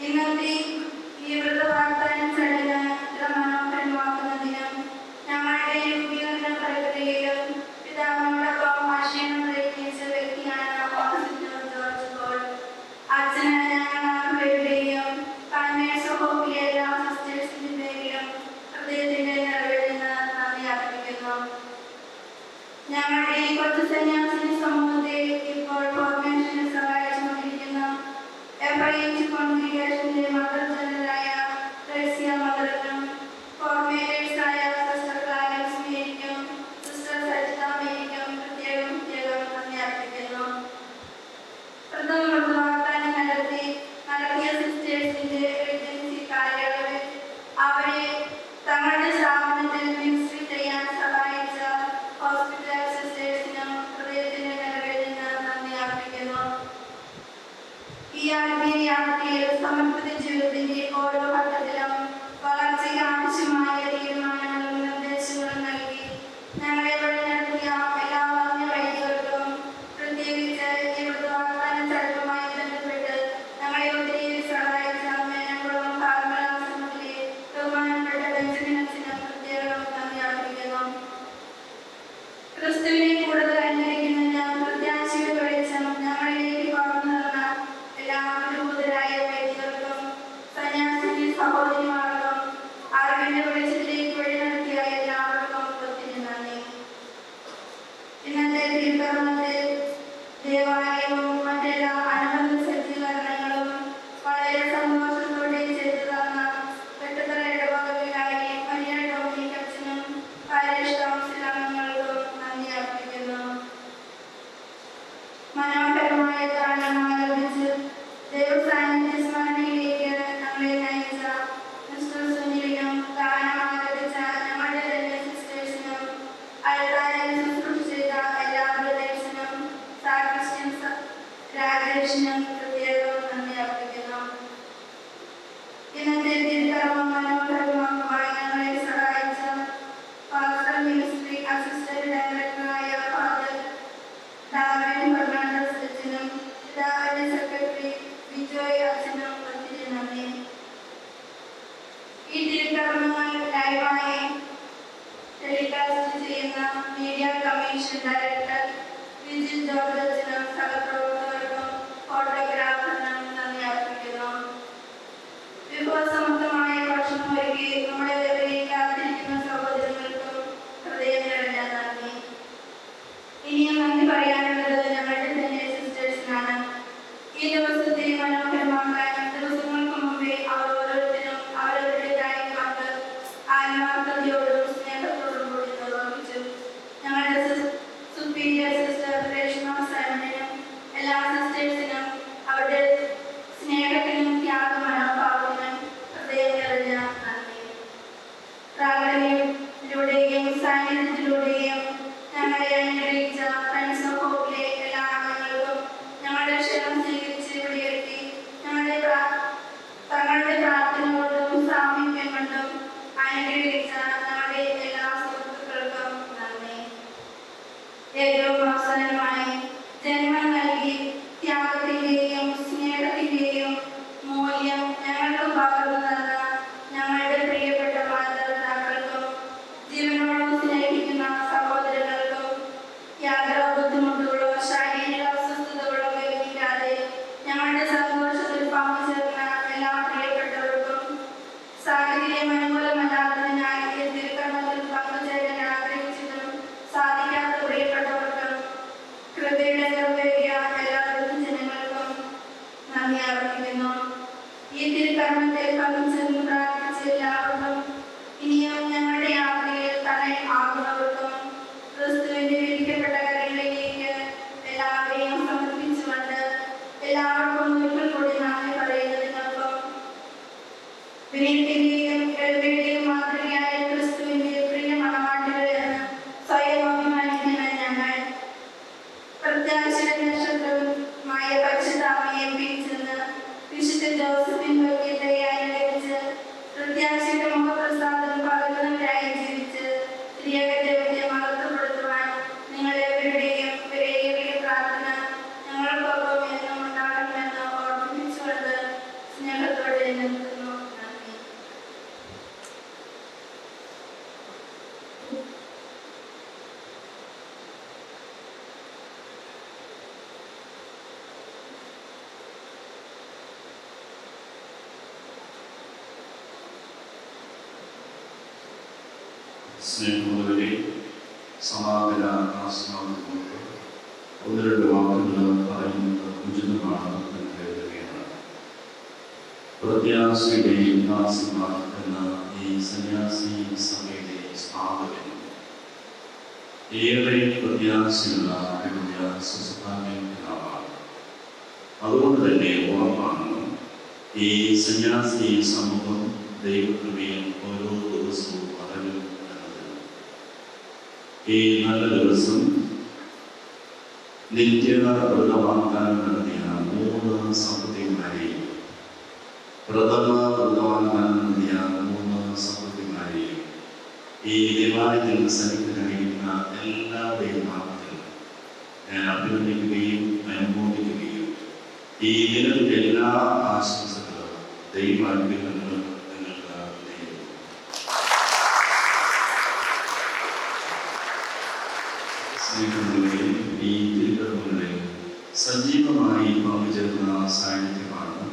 ഇന്നത്തെ ഈ വ്രതവാഗ്ദാന ചടങ്ങ് ഇത്ര മനോഹരമാക്കുന്നതിനും ഞങ്ങളുടെ രൂപീകരണ പ്രക്രിയയിലും പിതാവിനോടൊപ്പം ആശയം പ്രയത്നിച്ച വ്യക്തിയാണ് ജോർജ് പോൾ. അച്ഛന് ഞങ്ങളുടെയും കൺവേഴ്സ് ഹോപ്പിലെ എല്ലാ സിസ്റ്റേഴ്സിന്റെ പേരിലും ഹൃദയത്തിന്റെ നിറവിൽ നിന്ന് നന്ദി അർപ്പിക്കുന്നു. ഞങ്ങളുടെ ഈ കൊച്ചു സന്യാസിനി സമൂഹത്തെ ഇപ്പോൾ ഫോർമേഷന് സഹായിച്ചുകൊണ്ടിരിക്കുന്ന എഫ്ഐഎച്ച് കോൺഗ്രിഗേഷന്റെ മദർ ജനറലായ റേസിയ മദറിനും ഫോർമേറ്റേഴ്സായ സിസ്റ്റർ ക്ലാരൻസ് മേരിക്കും സിസ്റ്റർ സജിത മേരിക്കും പ്രത്യേകം നന്ദി അർപ്പിക്കുന്നു. പ്രഥമ വ്രതവാഗ്ദാനം നടത്തിയ സിസ്റ്റേഴ്സിന്റെ ഏജൻസി കാലയളവിൽ അവരെ തങ്ങളുടെ സ്ഥാപനത്തിൽ മിനിസ്ട്രി ചെയ്യാൻ സഹായിച്ച ഹോസ്പിറ്റൽ സിസ്റ്റേഴ്സിനും ഹൃദയത്തിന്റെ നിറവിൽ നിന്ന് നന്ദി അർപ്പിക്കുന്നു. ഈ ആത്മീയ യാത്രയിൽ സമർപ്പിത ജീവിതത്തിന്റെ ഓരോ ഘട്ടത്തിലും വളർച്ചയ്ക്ക് ആവശ്യമായ തീരുമാനങ്ങളും നിർദ്ദേശങ്ങളും നൽകി ഞങ്ങളെ വഴി നടത്തിയ എല്ലാ വന്യ വൈദികർക്കും, പ്രത്യേകിച്ച് ഈ വ്രതവാഗ്ദാന ചടങ്ങുമായി ബന്ധപ്പെട്ട് ഞങ്ങളെ ഒത്തിരി സഹായിച്ച മേനംകുളം കാർമലാശ്രമത്തിലെ ബഹുമാനപ്പെട്ട ബെഞ്ചമിൻ അച്ഛനും പ്രത്യേകം നന്ദി അർപ്പിക്കുന്നു. ക്രിസ്തുവിനെ കൂടുതൽ ഫൗണ്ടേഷൻ ഡയറക്ടർ വിജിൽ ജോർജിനും സഹപ്രവർത്തകർക്കും ഫോട്ടോഗ്രാഫറിനും നന്ദി അർപ്പിക്കുന്നു. വിഭവസമൃദ്ധമായ ഭക്ഷണം ഒരുക്കി നമ്മുടെ വേദനയിൽ കാത്തിരിക്കുന്ന സഹോദരങ്ങൾക്കും ഹൃദയം നിറഞ്ഞ നന്ദി. ഇനിയും നന്ദി പറയാനുള്ളത് ഞങ്ങളുടെ തന്നെ സിസ്റ്റേഴ്സിനാണ്. ഈ ദിവസത്തെ മനോഹരമാക്കാൻ ദിവസങ്ങൾക്ക് മുമ്പേ അവർ ഓരോരുത്തരും അവരവരുടേതായ പങ്ക് ആത്മാർത്ഥതയോടും സ്നേഹത്തോടും കൂടി നിർവഹിച്ചു. ഞങ്ങളുടെ സുപ്പീരിയർ സിസ്റ്റർ രേഷ്മ സൈമണിനും എല്ലാ സിസ്റ്റേഴ്സിനും അവരുടെ സ്നേഹത്തിനും ത്യാഗ മനോഭാവത്തിനും ഹൃദയം നിറഞ്ഞ നന്ദി. പ്രാർത്ഥനയിലൂടെയും സാന്നിധ്യത്തിലൂടെയും ഞങ്ങളെ അനുഗ്രഹിച്ച ഫ്രണ്ട്സ് ഓഫ് ഹോപ്പിലെ എല്ലാ അംഗങ്ങൾക്കും ഞങ്ങളുടെ ക്ഷണം സ്വീകരിച്ച് വിളിയെത്തി തങ്ങളുടെ പ്രാർത്ഥന കൊണ്ടും സാമീപ്യം കൊണ്ടും അനുഗ്രഹിച്ച ഞങ്ങളുടെ എല്ലാ സുഹൃത്തുക്കൾക്കും നന്ദി. ഏറ്റവും അവസാനമായി ജന്മം നൽകി ത്യാഗത്തിന്റെയും സ്നേഹത്തിന്റെയും മൂല്യം ഞങ്ങൾക്ക് പകർന്നു തന്ന ഞങ്ങളുടെ പ്രിയപ്പെട്ട മാതാപിതാക്കൾക്കും ജീവനോളം സ്നേഹിക്കുന്ന സഹോദരങ്ങൾക്കും യാതൊരു ബുദ്ധിമുട്ടുകളോ ശാരീരിക അസ്വസ്ഥതകളോ വരുന്നില്ലാതെ ഞങ്ങളുടെ സന്തോഷത്തിൽ പങ്കുചേർന്ന എല്ലാ പ്രിയപ്പെട്ടവർക്കും സാഹചര്യം അനുകൂലമല്ലാത്തതിനാൽ തിരുക്കർമ്മത്തിൽ പങ്കുചേരാൻ ആഗ്രഹിച്ചിട്ടും സാധിക്കാത്ത പ്രിയപ്പെട്ടവർക്കും കൃപയുടെ നിർവഹിക്കുക എല്ലാ ജനങ്ങൾക്കും നന്ദി അർപ്പിക്കുന്നു. ഈ തിരുക്കർമ്മത്തിൽ പങ്കുചേർന്ന് പ്രാർത്ഥിച്ച എല്ലാവർക്കും ഇനിയും ഞങ്ങളുടെ യാത്രയിൽ തന്നെ ആകുന്നവർക്കും ക്രിസ്തുവിന്റെ വിധിക്കപ്പെട്ട കരങ്ങളിലേക്ക് എല്ലാവരെയും സമർപ്പിച്ചുകൊണ്ട് എല്ലാവർക്കും ഒരിക്കൽ കൂടി നന്ദി പറയുന്നതിനൊപ്പം വിനയത്തിന്റെയും എളിമയുടെയും മാതൃകയായ ക്രിസ്തുവിന്റെ പ്രിയ മണവാട്ടികൾ എന്ന് സ്വയം അഭിമാനിക്കുന്ന ഞങ്ങൾ പ്രത്യാശയുടെ നക്ഷത്രമായ പരിശുദ്ധാമയെ പിടിച്ചെന്ന് വിശുദ്ധ ജോസഫിൻ വൈദ്യത്തെ അനുകരിച്ച് പ്രത്യാശയുടെ മുഖപ്രസാദം പകരുന്നവരായി ജീവിച്ച് സ്ത്രീയകത്തെ മഹത്വപ്പെടുത്തുവാൻ നിങ്ങളെവരുടെയും വിലയേറിയ പ്രാർത്ഥന ഞങ്ങൾക്കൊപ്പം എന്നും ഉണ്ടാകണമെന്ന് ഓർമ്മിപ്പിച്ചുകൊണ്ട് സ്നേഹത്തോടെ നിർത്തുന്നു. നന്ദി. സ്നേഹമുള്ളവരെ, സമാപന ആസ്വാദനങ്ങൾക്ക് ഒന്ന് രണ്ട് വാക്കുകൾ പറയുന്നത് ഉചിതമാണ് എന്ന് കരുതുകയാണ്. പ്രത്യാശയുടെ ദാസന്മാർ എന്ന ഈ സന്യാസി സഭയുടെ സ്ഥാപകൻ ഏറെ പ്രത്യാശയുള്ള സുസ്ഭാഗ്യനാവാണ്. അതുകൊണ്ട് തന്നെ ഉറപ്പാണ് ഈ സന്യാസി സമൂഹം ദൈവകൃപയിൽ ഓരോ ദിവസവും വളരും എന്നത്. ഈ നല്ല ദിവസം നിത്യവ്രതമാക്കാൻ നടത്തിയ 3 സഹോദരിമാരെയും പ്രഥമ വ്രതമാക്കാൻ നടത്തിയ 3 സഹോദരിമാരെയും ഈ ദേവാലയത്തിൽ സന്നിഹിതരായിരിക്കുന്ന എല്ലാവരുടെയും നാമത്തിൽ ഞാൻ അഭിനന്ദിക്കുകയും അനുമോദിക്കുകയും ഈ ദിനത്തിന്റെ എല്ലാ ആശംസകളും ദൈവാനുഗ്രഹങ്ങളും നിങ്ങൾക്ക് നേരുന്നു. സ്നേഹമുള്ളവരെ, ഈ തിരുക്കർമ്മങ്ങളിൽ സജീവമായി പങ്കുചേർന്ന സാന്നിധ്യമാണ്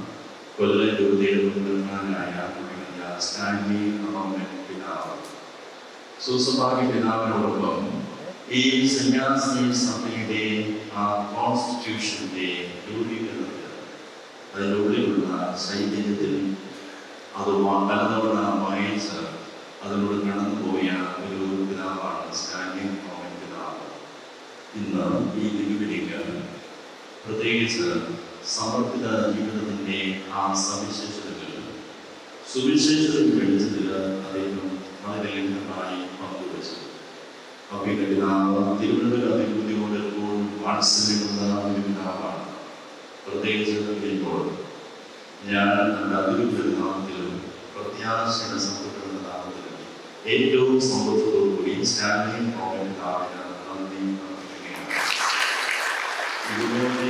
കൊല്ലം രൂപതയുടെ മുൻഗണനായ സ്റ്റാൻലി അമ്മൻ പിതാവ്. സുസ്ഭാഗ്യ പിതാവിനോടൊപ്പം ഈ സന്യാസി സഭയുടെ കോൺസ്റ്റിറ്റ്യൂഷന്റെ രൂപീകരണത്തിൽ അതിനുള്ളിലുള്ള ചൈതന്യത്തിൽ അത് പലതവണ വായിച്ച് അതിലൂടെ കടന്നുപോയ ഒരു പിതാവാണ് സ്റ്റാൻലി അമ്മൻ പിതാവ്. ഇന്ന് ഈ ദിവ്യബലിക്ക് പ്രത്യേകിച്ച് സമർപ്പിത ജീവിതത്തിന്റെ ആ സവിശേഷതകൾ സുവിശേഷതയ്ക്ക് വെളിച്ചത്തിൽ അദ്ദേഹം വളരെ ലളിതമായി പങ്കുവച്ചു. അവയുടെ പിതാവ് തിരുവനന്തപുരം അഭിവൃദ്ധിയോട് എപ്പോഴും വാത്സല്യമുള്ള ഒരു പിതാവാണ്. പ്രത്യേകിച്ച് ഇപ്പോൾ ഞാൻ എൻ്റെ അഭിവൃദ്ധി നാമത്തിലും പ്രത്യാശയുടെ സമ്പത്തുകളുടെ നാമത്തിലും ഏറ്റവും സമ്പത്തോടുകൂടി സ്റ്റാൻലി അമ്മൻ പിതാവിന് നന്ദി അർപ്പിക്കുകയാണ്. ഇതുപോലെ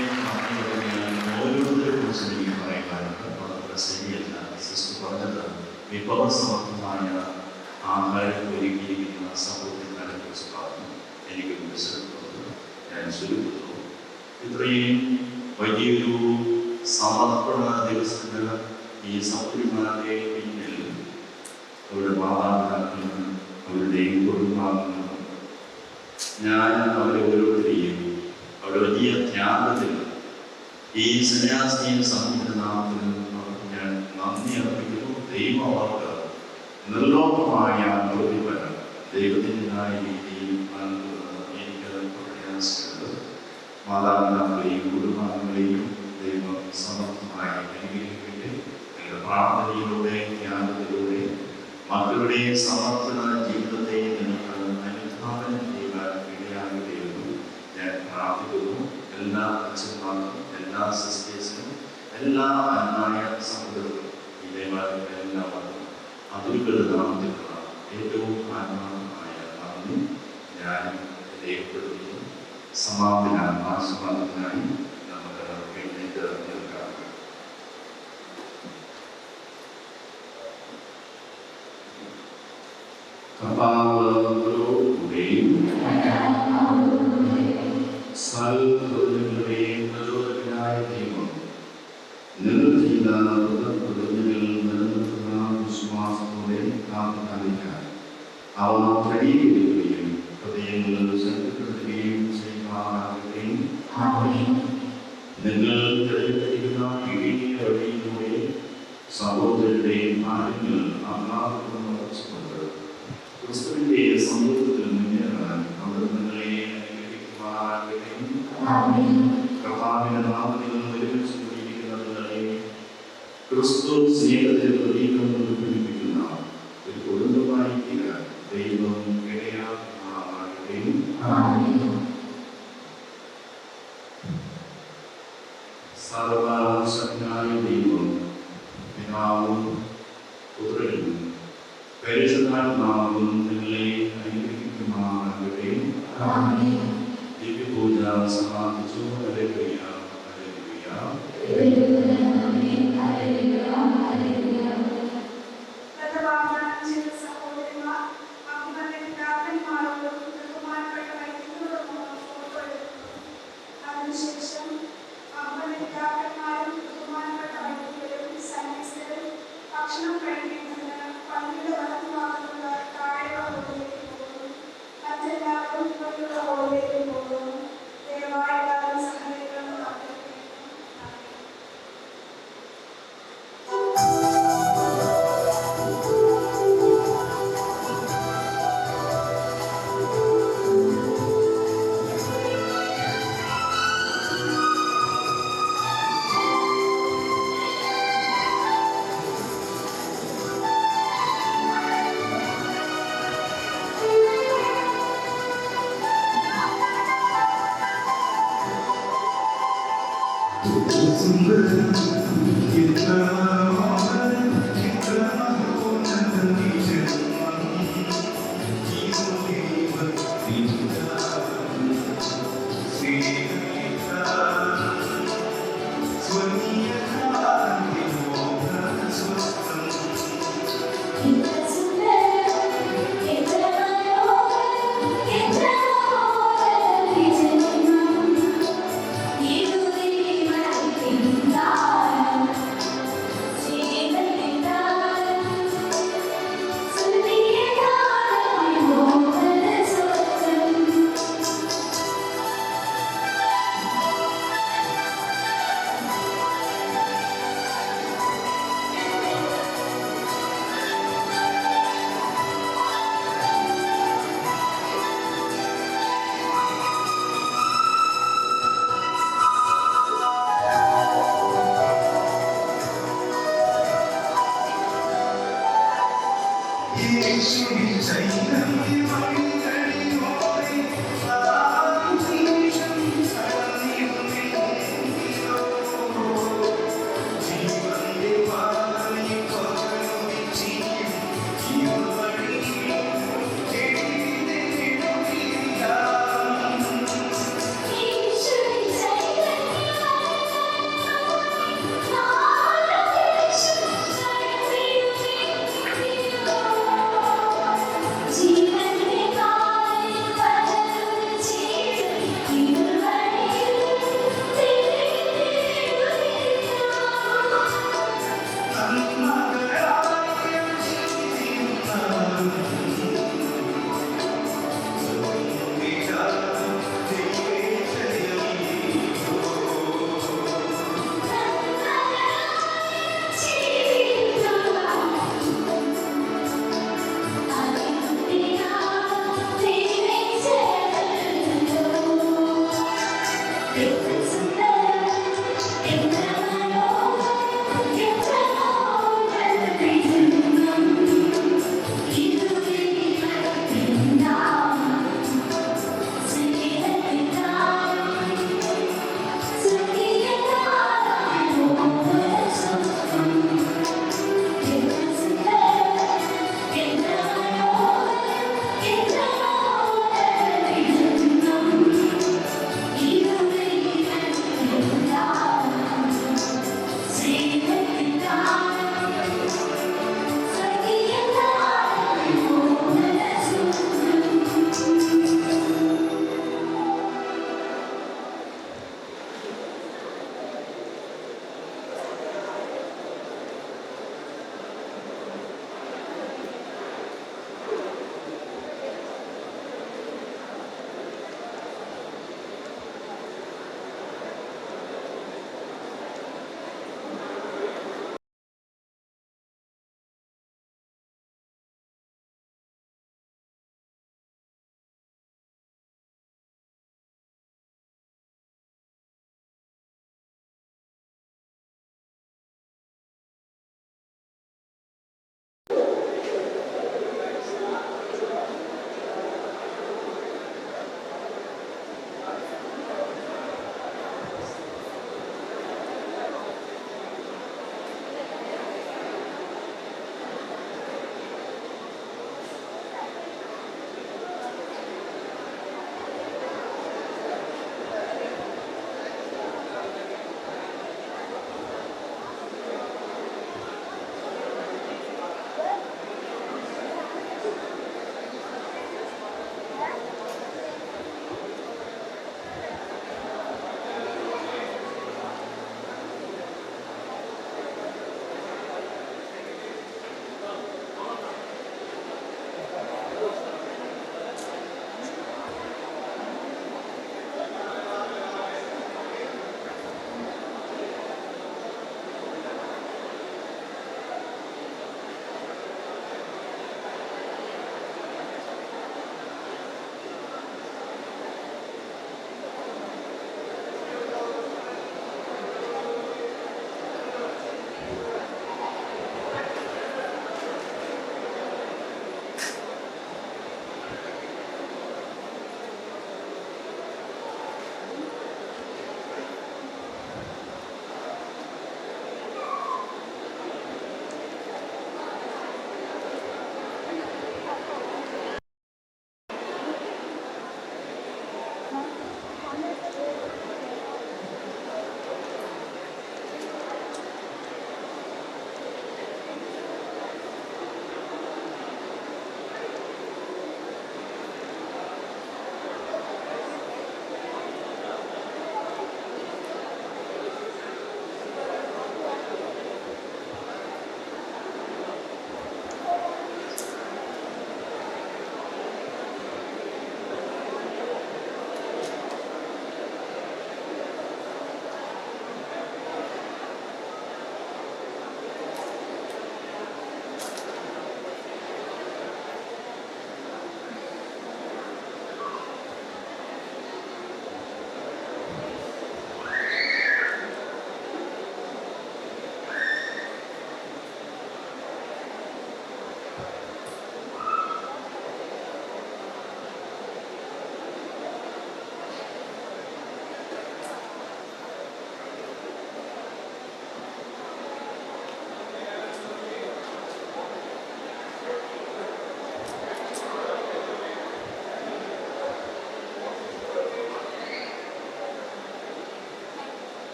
ഓരോരുത്തരെ കുറിച്ച് എനിക്ക് പറയാനുണ്ട്. വളരെ ശരിയല്ല സിസ്റ്റർ പറഞ്ഞത് വിഭവസമർത്ഥമായ ആഹാരം ഒരുക്കിയിരിക്കുന്ന സഹോദരങ്ങളെ കുറിച്ച് പറഞ്ഞു. എനിക്ക് വിശദം ഇത്രയും വലിയൊരു സമർപ്പണ ദിവസത്തിന് ഈ സൗകര്യമാരുടെ പിന്നിൽ അവരുടെ മാതാപിതാക്കളും അവരുടെയും കുടുംബാംഗങ്ങളും ഞാൻ അവരെ ഓരോരുത്തരെയും അവരുടെ വലിയ ത്യാഗത്തിൽ ഈ സന്യാസിനിയും സമൂഹത്തിന്റെ നാമത്തിൽ അവർക്ക് ഞാൻ നന്ദി അർപ്പിക്കുന്നു. ദൈവം അവർക്ക് നിർലോഭമായ പ്രതിഫലം ദൈവത്തിൻ്റെതായ രീതിയിൽ നൽകുന്നത് എനിക്ക് പ്രയാസമുള്ളത്. മാതാപിതാക്കളെയും കുടുംബാംഗങ്ങളെയും ദൈവം സമർത്ഥമായി അനുഗ്രഹിക്കട്ടെ. നിങ്ങളുടെ പ്രാർത്ഥനയിലൂടെ ത്യാഗത്തിലൂടെ മക്കളുടെ സമർപ്പണ ജീവിതത്തെ നിങ്ങൾക്ക് അനുധാവനം ചെയ്യാൻ ഇടയാകട്ടെയെന്ന് ഞാൻ പ്രാർത്ഥിക്കുന്നു. എല്ലാ അച്ഛന്മാർക്കും എല്ലാ സിസ്റ്റേഴ്സിനും എല്ലാ അന്നായ സഹോദരർക്കും ഈ ദേവാലയത്തിലെ എല്ലാവർക്കും അതിരുകളുടെ നാമത്തിലുള്ള ഏറ്റവും ആത്മാർത്ഥമായ നന്ദി ഞാൻ രേഖപ്പെടുത്തുന്നു. സമാപനത്തിനായി നമുക്ക് എഴുന്നേറ്റ് നിൽക്കാം. കർത്താവിലൂടെയും സൽഹൃദയങ്ങളുടെയും പ്രചോദകനായ ദൈവം നിങ്ങൾ ചെയ്ത പ്രതിജ്ഞകൾ നിലനിർത്തുന്ന വിശ്വാസത്തോടെ കാത്തുകാണിക്കാൻ അവ ക്രമീകരിക്കുകയും ഹൃദയങ്ങൾ ശക്തിപ്പെടുത്തുകയും ചെയ്യുവാനാകുകയും നിങ്ങൾ തിരഞ്ഞെടുക്കുന്ന ഇടുങ്ങിയ വഴിയിലൂടെ സഹോദരരുടെയും കാര്യങ്ങൾ അന്നാഥം വച്ചുകൊണ്ട് ക്രിസ്തുവിന്റെ സമൂഹത്തിൽ മുന്നേറാൻ അവർ നിങ്ങളെ അനുഗ്രഹിക്കുവാനാകുകയും കർത്താവിന്റെ നാമത്തിൽ ഒരുമിച്ച് കൂടിയിരിക്കുന്നതിനെ ക്രിസ്തു സ്നേഹത്തെ പ്രതീകം പിടിപ്പിക്കുന്ന ഒരു കുടുംബമായി തീരാൻ ദൈവം ഇടയാകുകയും സർവശക്തനായ ദൈവം പിതാവും പുത്രനും പരിശുദ്ധാത്മാവും നിങ്ങളെ അനുഗ്രഹിക്കുമാറാകട്ടെ. ദിവ്യപൂജ സമാപിച്ചു. Hallelujah, hallelujah. വാഗ്ദാനം ചെയ്ത സഹോദരന്മാർ അവരുടെ പിതാക്കന്മാരോടും ബഹുമാനപ്പെട്ട വൈദികരോടും അതിനുശേഷം അവരുടെ പിതാക്കന്മാരും ബഹുമാനപ്പെട്ട വൈദികരും സന്യസ്തരും ഭക്ഷണം കഴിക്കുന്നതിന് പള്ളിയുടെ വലതുഭാഗത്തുള്ള താഴെയുള്ള ഹോളിലേക്ക് പോകും. മറ്റെല്ലാവരും പള്ളിയുടെ ഹോളിലേക്ക് പോകും. ദയവായി എല്ലാവരും സഹകരിക്കണം. You Thank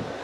you.